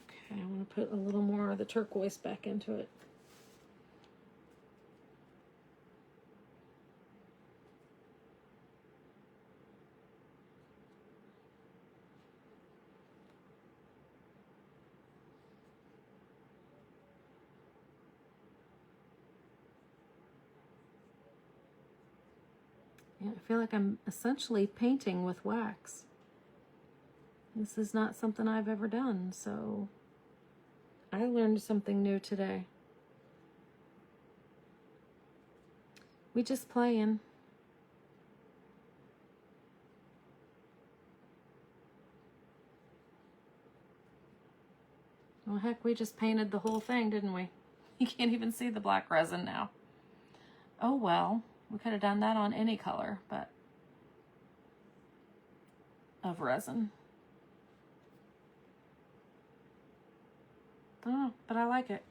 Okay, I want to put a little more of the turquoise back into it. Yeah, I feel like I'm essentially painting with wax. This is not something I've ever done, so I learned something new today. We just playing. Well, heck, we just painted the whole thing, didn't we? You can't even see the black resin now. Oh well. We could have done that on any color, but of resin. Oh, but I like it.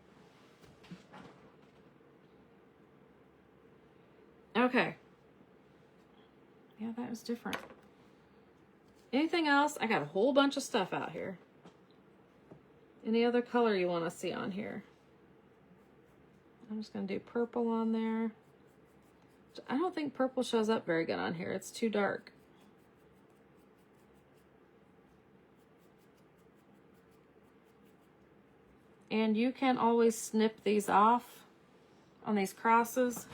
Okay. Yeah, that was different. Anything else? I got a whole bunch of stuff out here. Any other color you want to see on here? I'm just going to do purple on there. I don't think purple shows up very good on here. It's too dark. And you can always snip these off on these crosses.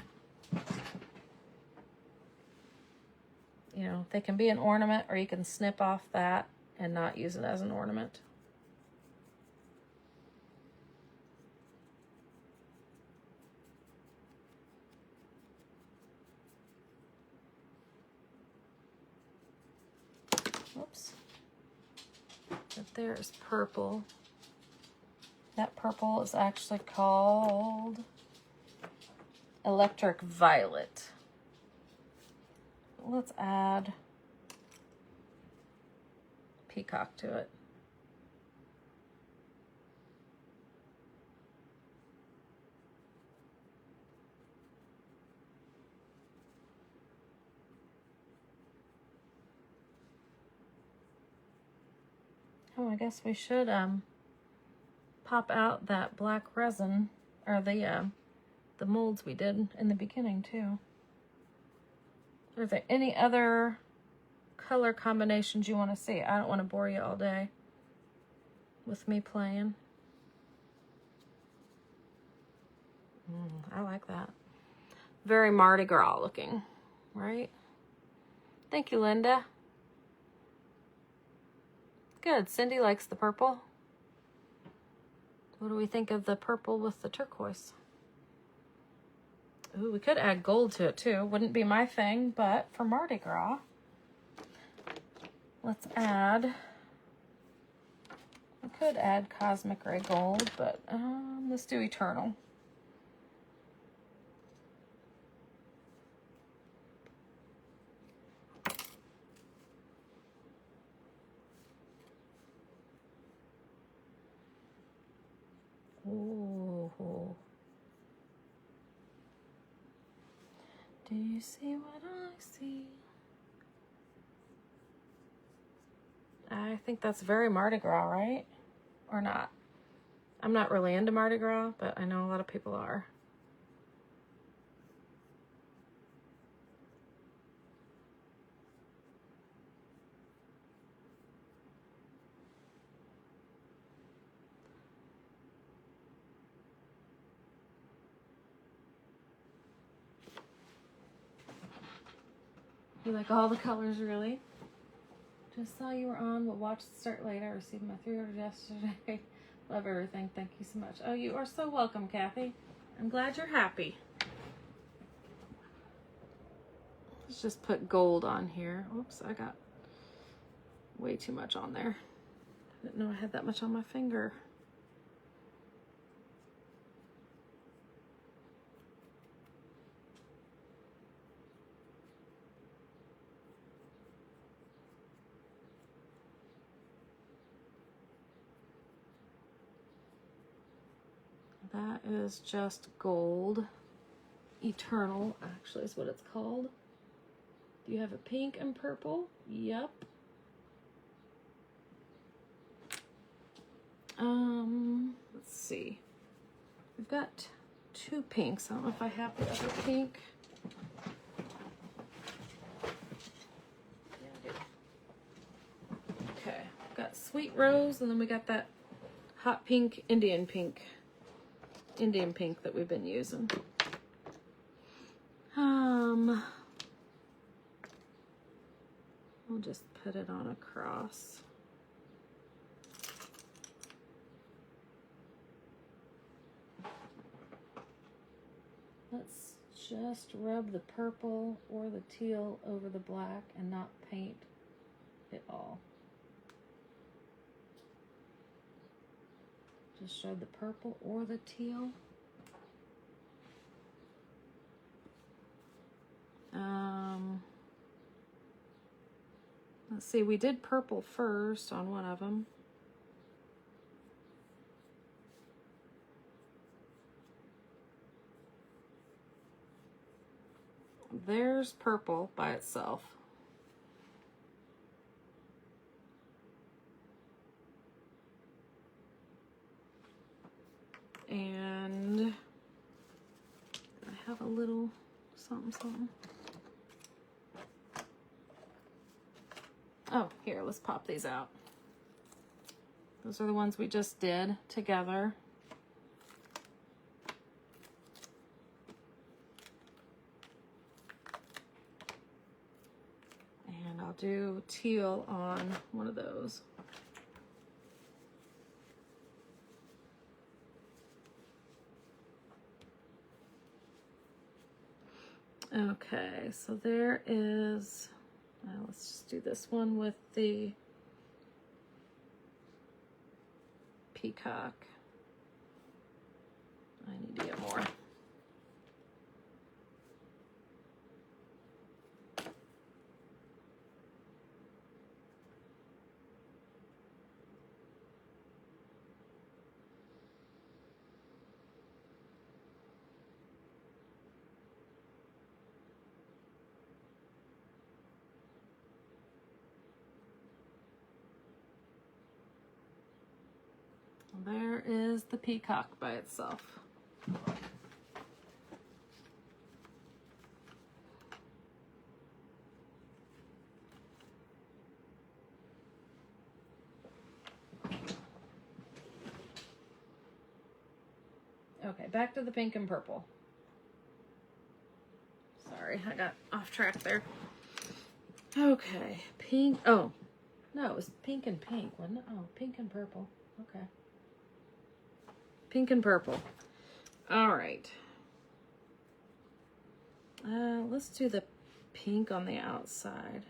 You know, they can be an ornament, or you can snip off that and not use it as an ornament. Whoops. But there's purple. That purple is actually called Electric Violet. Let's add peacock to it. Oh, I guess we should pop out that black resin, or the molds we did in the beginning too. Are there any other color combinations you want to see? I don't want to bore you all day with me playing. I like that. Very Mardi Gras looking, right? Thank you, Linda. Good. Cindy likes the purple. What do we think of the purple with the turquoise? Ooh, we could add gold to it too. Wouldn't be my thing, but for Mardi Gras, let's add, we could add Cosmic Ray Gold, but let's do Eternal. Ooh. Do you see what I see? I think that's very Mardi Gras, right? Or not? I'm not really into Mardi Gras, but I know a lot of people are. You like all the colors, really? Just saw you were on. We'll watch the start later. Received my 3 orders yesterday. Love everything. Thank you so much. Oh, you are so welcome, Kathy. I'm glad you're happy. Let's just put gold on here. Oops, I got way too much on there. I didn't know I had that much on my finger. That is just gold. Eternal, actually, is what it's called. Do you have a pink and purple? Yep. Let's see. We've got 2 pinks. I don't know if I have the other pink. Yeah, I do. Okay, got Sweet Rose, and then we got that hot pink, Indian pink that we've been using. We'll just put it on a cross. Let's just rub the purple or the teal over the black and not paint it all. Just show the purple or the teal. Let's see, we did purple first on one of them. There's purple by itself. And I have a little something. Oh, here, let's pop these out. Those are the ones we just did together. And I'll do teal on one of those. Okay, so there is, Let's just do this one with the peacock. I need to get more. There is the peacock by itself. Okay, back to the pink and purple. Sorry, I got off track there. Okay, pink. Oh, no, it was pink and pink, wasn't it? Oh, pink and purple. Okay. Pink and purple. All right. Let's do the pink on the outside.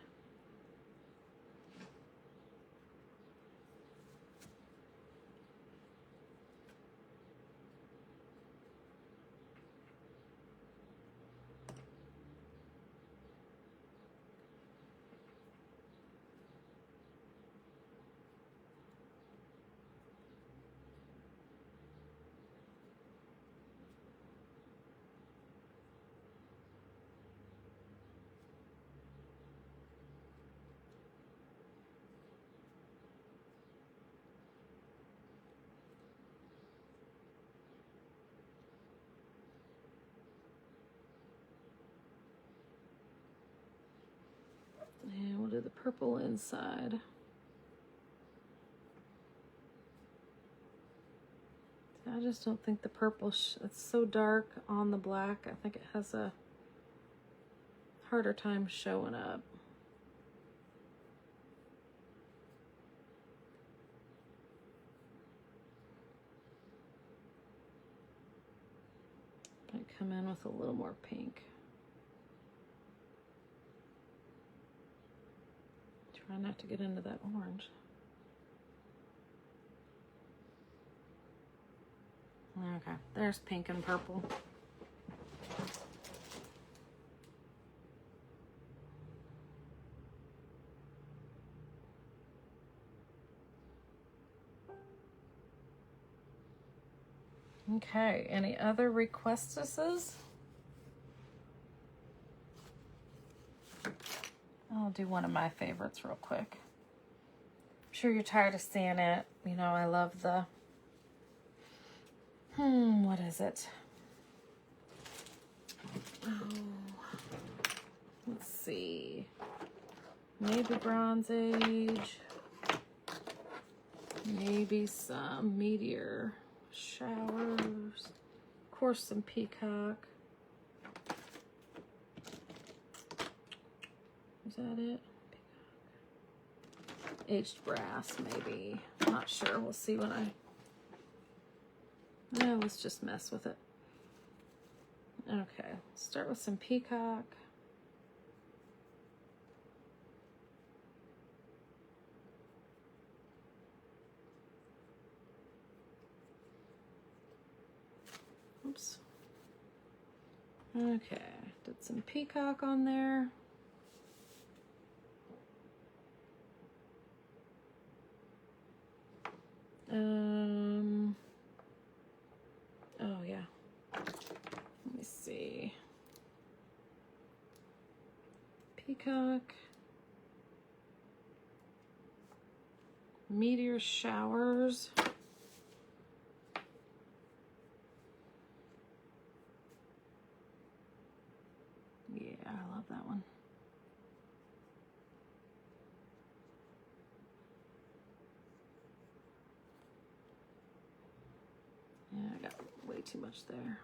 And we'll do the purple inside. I just don't think the purple, it's so dark on the black. I think it has a harder time showing up. Might come in with a little more pink. Try not to get into that orange. Okay, there's pink and purple. Okay, any other requestuses? I'll do one of my favorites real quick. I'm sure you're tired of seeing it. You know, I love the, what is it? Oh, let's see. Maybe Bronze Age. Maybe some Meteor Showers. Of course, some Peacock. Is that it? Aged brass, maybe. Not sure. We'll see when no, let's just mess with it. Okay, start with some peacock. Oops. Okay, did some peacock on there. Oh yeah. Let me see. Peacock. Meteor Showers. Yeah, I love that one. Yeah, I got way too much there.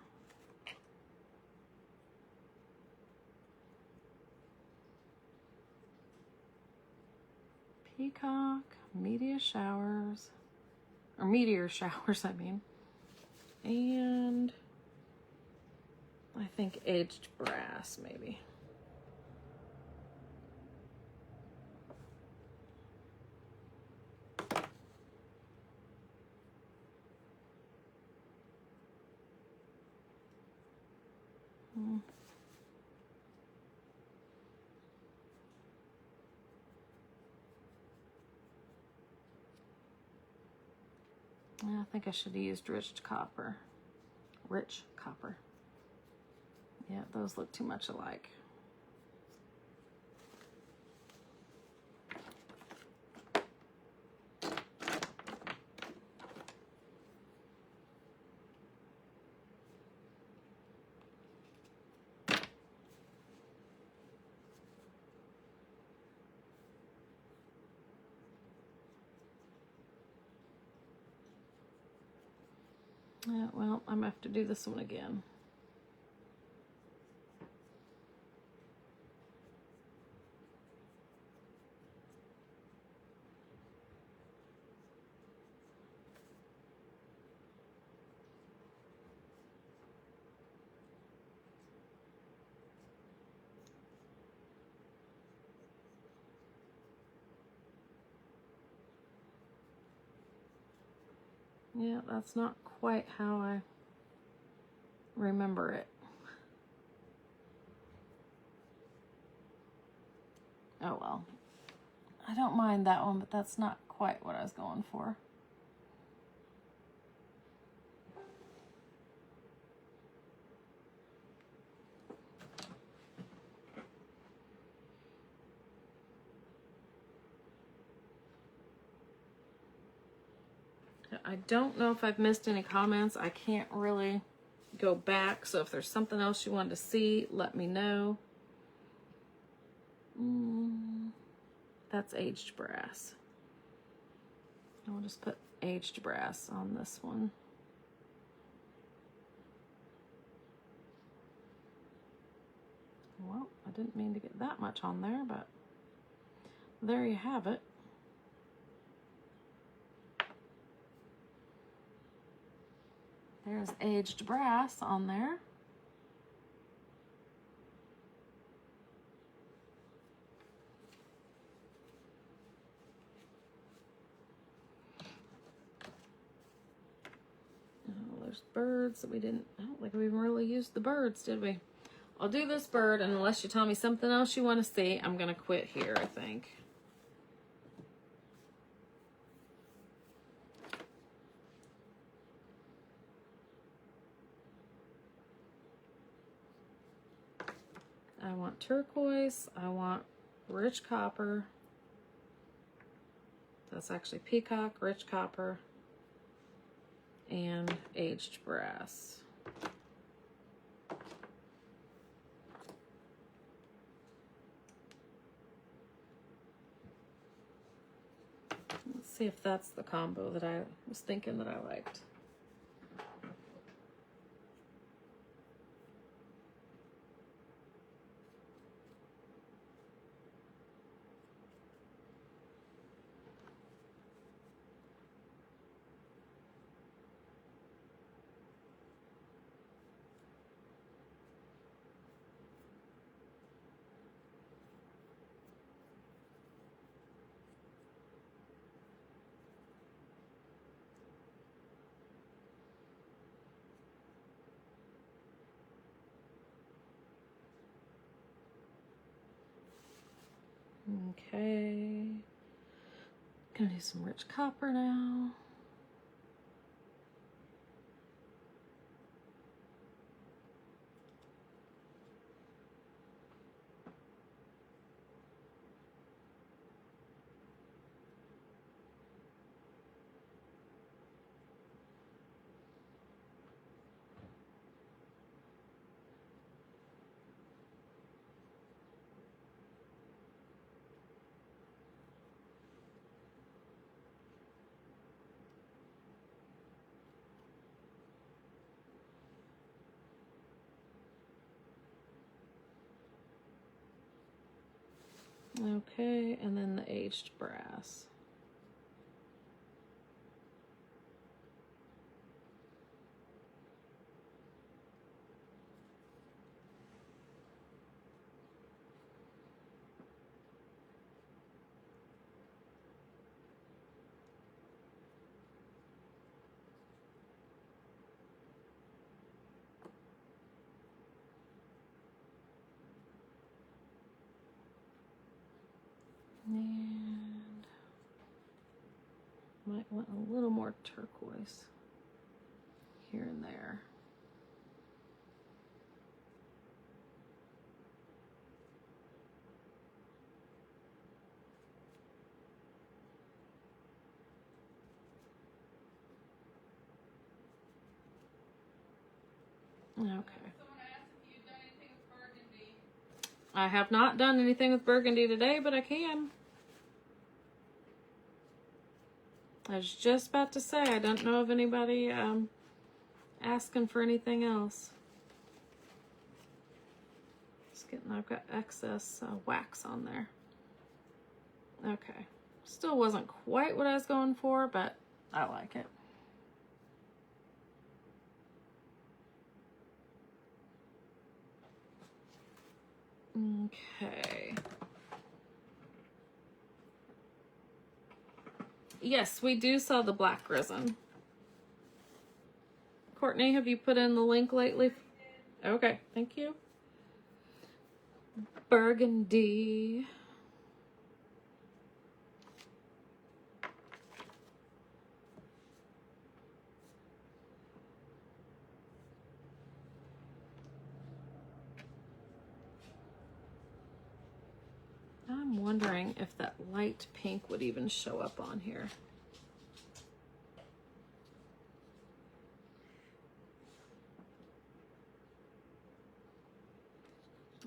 Peacock, meteor showers, I mean. And I think aged brass, maybe. I think I should have used rich copper. Rich copper. Yeah, those look too much alike. Yeah, well, I'm gonna have to do this one again. Yeah, that's not quite how I remember it. Oh well. I don't mind that one, but that's not quite what I was going for. I don't know if I've missed any comments. I can't really go back, so if there's something else you wanted to see, let me know. That's aged brass. I'll just put aged brass on this one. Well, I didn't mean to get that much on there, but there you have it. There's aged brass on there. Oh, there's birds that we didn't, I don't think we even really used the birds, did we? I'll do this bird, and unless you tell me something else you want to see, I'm going to quit here, I think. I want turquoise, I want rich copper. That's actually peacock, rich copper, and aged brass. Let's see if that's the combo that I was thinking that I liked. Okay. Gonna do some rich copper now. Okay, and then the aged brass. And might want a little more turquoise here and there. Okay. Someone asked if you'd done anything with burgundy. I have not done anything with burgundy today, but I can. I was just about to say, I don't know of anybody asking for anything else. I've got excess wax on there. Okay. Still wasn't quite what I was going for, but I like it. Okay. Yes, we do sell the black resin. Courtney, have you put in the link lately? Okay, thank you. Burgundy. I'm wondering if that light pink would even show up on here.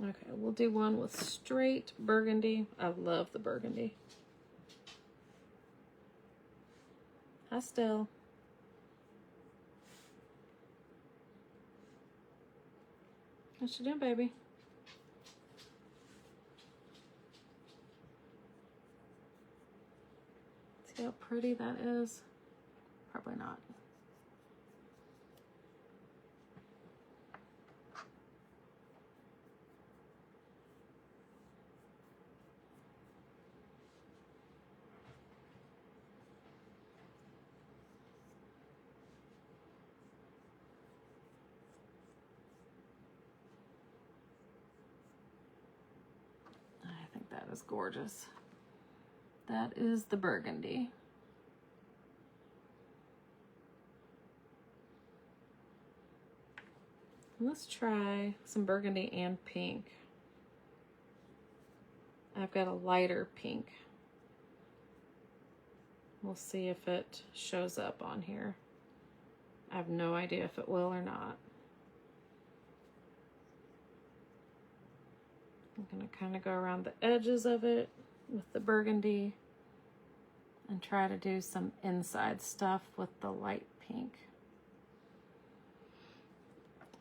Okay, we'll do one with straight burgundy. I love the burgundy. Hi, Stell. What you doing, baby? See how pretty that is? Probably not. I think that is gorgeous. That is the burgundy. Let's try some burgundy and pink. I've got a lighter pink. We'll see if it shows up on here. I have no idea if it will or not. I'm gonna kind of go around the edges of it with the burgundy and try to do some inside stuff with the light pink.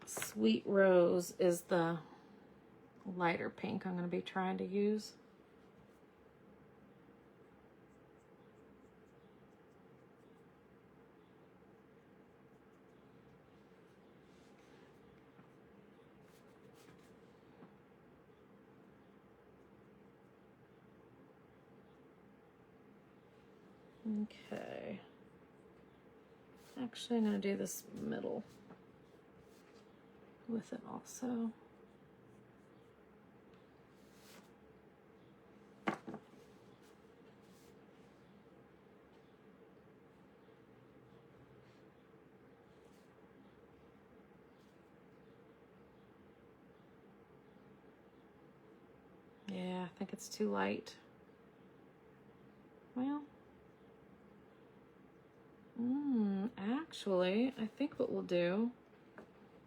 Sweet Rose is the lighter pink I'm going to be trying to use. Okay. Actually, I'm going to do this middle with it also. Yeah, I think it's too light. Well, actually, I think what we'll do,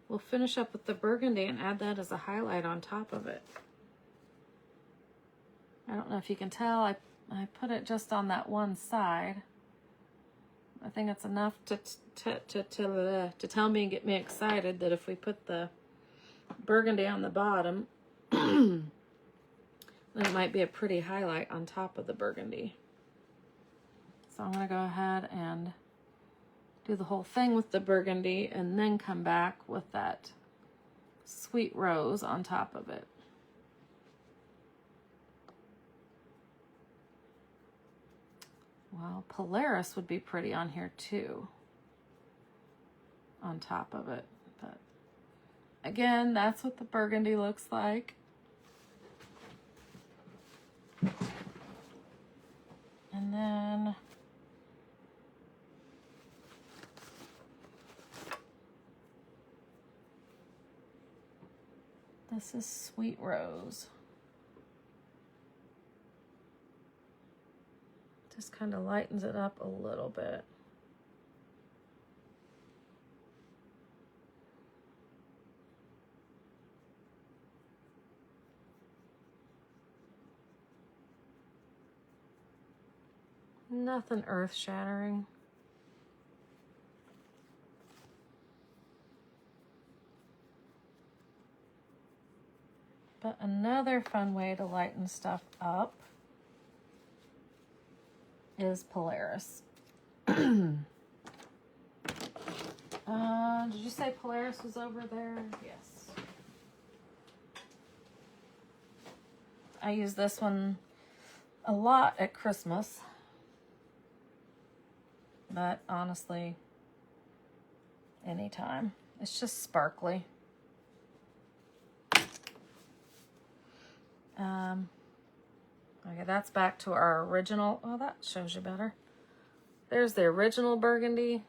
we'll finish up with the burgundy and add that as a highlight on top of it. I don't know if you can tell, I put it just on that one side. I think it's enough to tell me and get me excited that if we put the burgundy on the bottom, then it might be a pretty highlight on top of the burgundy. So I'm going to go ahead and do the whole thing with the burgundy and then come back with that Sweet Rose on top of it. Well, Polaris would be pretty on here too, on top of it. But again, that's what the burgundy looks like. then this is Sweet Rose. Just kind of lightens it up a little bit. Nothing earth-shattering. But another fun way to lighten stuff up is Polaris. Did you say Polaris was over there? Yes. I use this one a lot at Christmas. But honestly, anytime. It's just sparkly. Okay, that's back to our original. Oh, that shows you better. There's the original burgundy.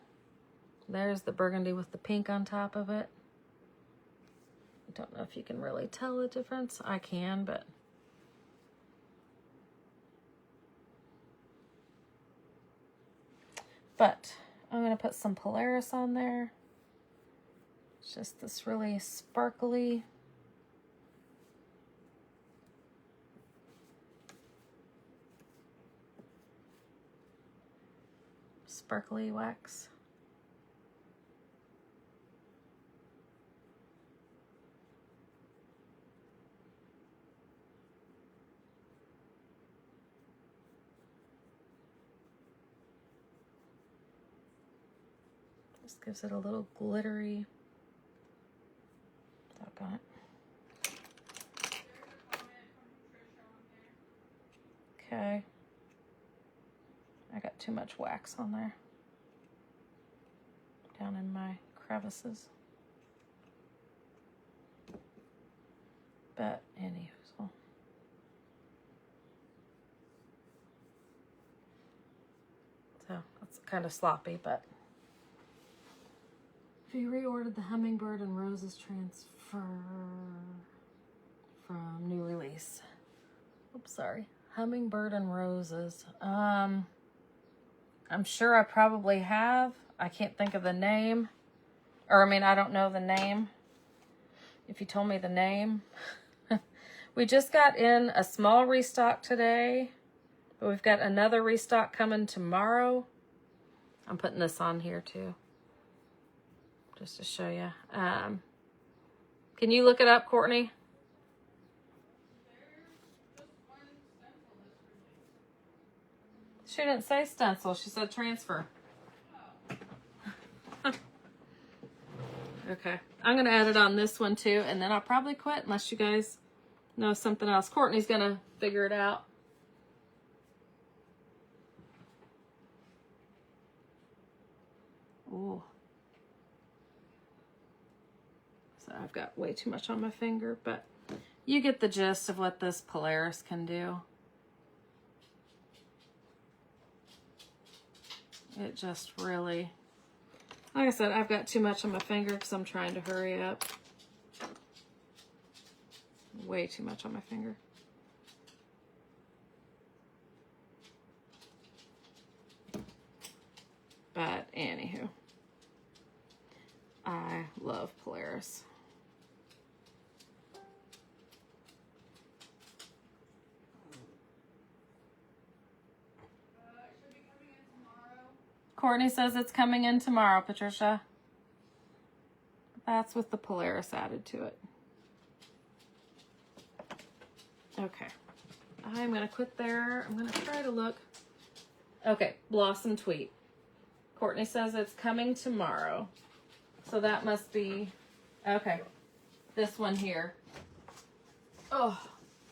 There's the burgundy with the pink on top of it. I don't know if you can really tell the difference. I can, but I'm going to put some Polaris on there. It's just this really sparkly. Sparkly wax. Just gives it a little glittery. Doggone it. Okay. I got too much wax on there. Down in my crevices. But anywho. So that's kind of sloppy, but if you reordered the Hummingbird and Roses transfer from new release. Oops, sorry. Hummingbird and Roses. I'm sure I probably have. I can't think of the name. Or, I mean, I don't know the name. If you told me the name. We just got in a small restock today. But we've got another restock coming tomorrow. I'm putting this on here too. Just to show you. Can you look it up, Courtney? She didn't say stencil. She said transfer. Okay. I'm going to add it on this one too, and then I'll probably quit unless you guys know something else. Courtney's going to figure it out. Ooh. So I've got way too much on my finger, but you get the gist of what this Polaris can do. It just really, like I said, I've got too much on my finger because I'm trying to hurry up. Way too much on my finger. But anywho, I love Polaris. Courtney says it's coming in tomorrow, Patricia. That's with the Polaris added to it. Okay. I'm going to quit there. I'm going to try to look. Okay, Blossom Tweet. Courtney says it's coming tomorrow. So that must be, okay, this one here. Oh,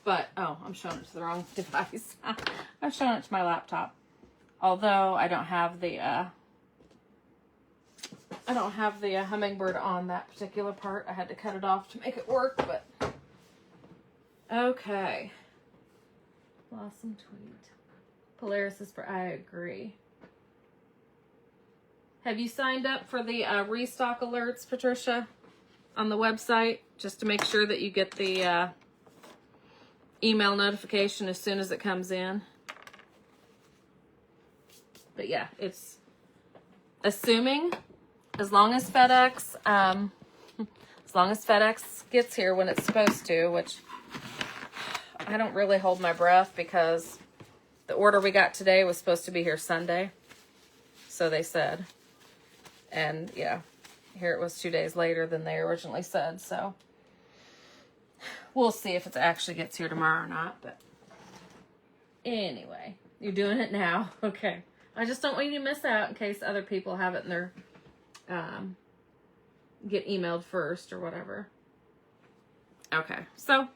but, oh, I'm showing it to the wrong device. I'm showing it to my laptop. Although I don't have the Hummingbird on that particular part. I had to cut it off to make it work, but okay. Blossom Tweet. Polaris is for, I agree. Have you signed up for the restock alerts, Patricia, on the website? Just to make sure that you get the email notification as soon as it comes in. But yeah, it's assuming as long as FedEx gets here when it's supposed to, which I don't really hold my breath because the order we got today was supposed to be here Sunday. So they said. And yeah, here it was 2 days later than they originally said. So we'll see if it actually gets here tomorrow or not. But anyway, you're doing it now. Okay. I just don't want you to miss out in case other people have it in their, get emailed first or whatever. Okay. So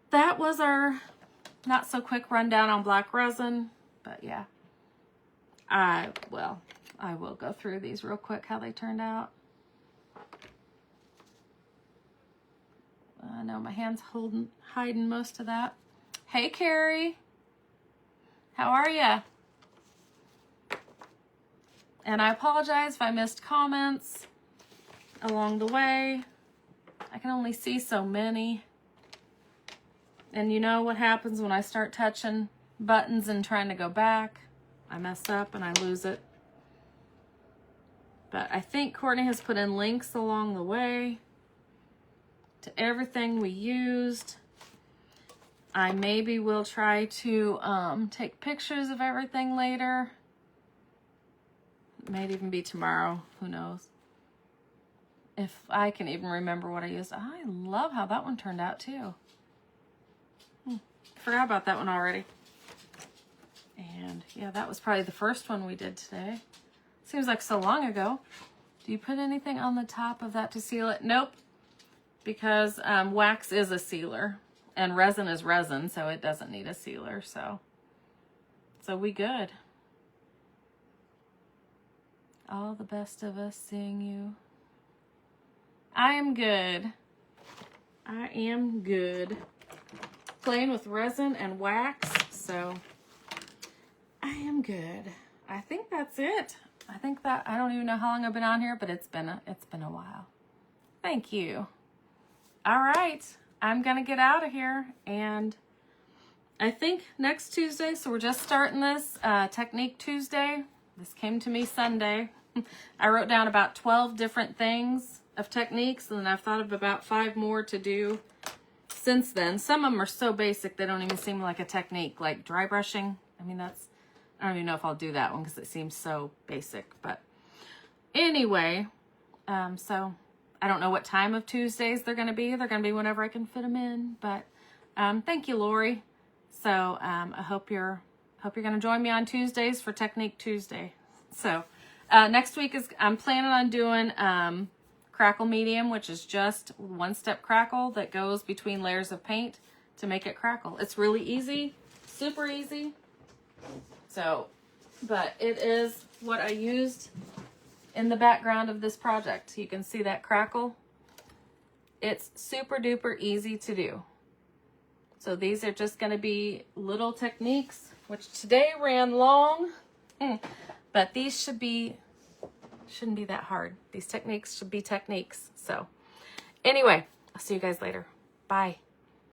that was our not so quick rundown on black resin, but yeah, I will go through these real quick, how they turned out. I know my hand's hiding most of that. Hey, Carrie. How are ya? And I apologize if I missed comments along the way. I can only see so many. And you know what happens when I start touching buttons and trying to go back? I mess up and I lose it. But I think Courtney has put in links along the way to everything we used. I maybe will try to take pictures of everything later. It might even be tomorrow. Who knows? If I can even remember what I used. I love how that one turned out too. Forgot about that one already. And yeah, that was probably the first one we did today. Seems like so long ago. Do you put anything on the top of that to seal it? Nope. Because wax is a sealer. And resin is resin, so it doesn't need a sealer. So we good. All the best of us seeing you. I am good. I am good. Playing with resin and wax, so I am good. I think that's it. I think that I don't even know how long I've been on here, but it's been a while. Thank you. All right, I'm gonna get out of here, and I think next Tuesday. So we're just starting this Technique Tuesday. This came to me Sunday. I wrote down about 12 different things of techniques, and then I've thought of about 5 more to do since then. Some of them are so basic they don't even seem like a technique, like dry brushing. I mean, I don't even know if I'll do that one because it seems so basic. But anyway, so I don't know what time of Tuesdays they're going to be. They're going to be whenever I can fit them in. But thank you, Lori. So I hope you're going to join me on Tuesdays for Technique Tuesday. So next week I'm planning on doing crackle medium, which is just one-step crackle that goes between layers of paint to make it crackle. It's really easy, super easy. So, but it is what I used in the background of this project. You can see that crackle. It's super duper easy to do. So these are just going to be little techniques, which today ran long, but these shouldn't be that hard. These techniques should be techniques. So anyway, I'll see you guys later. Bye.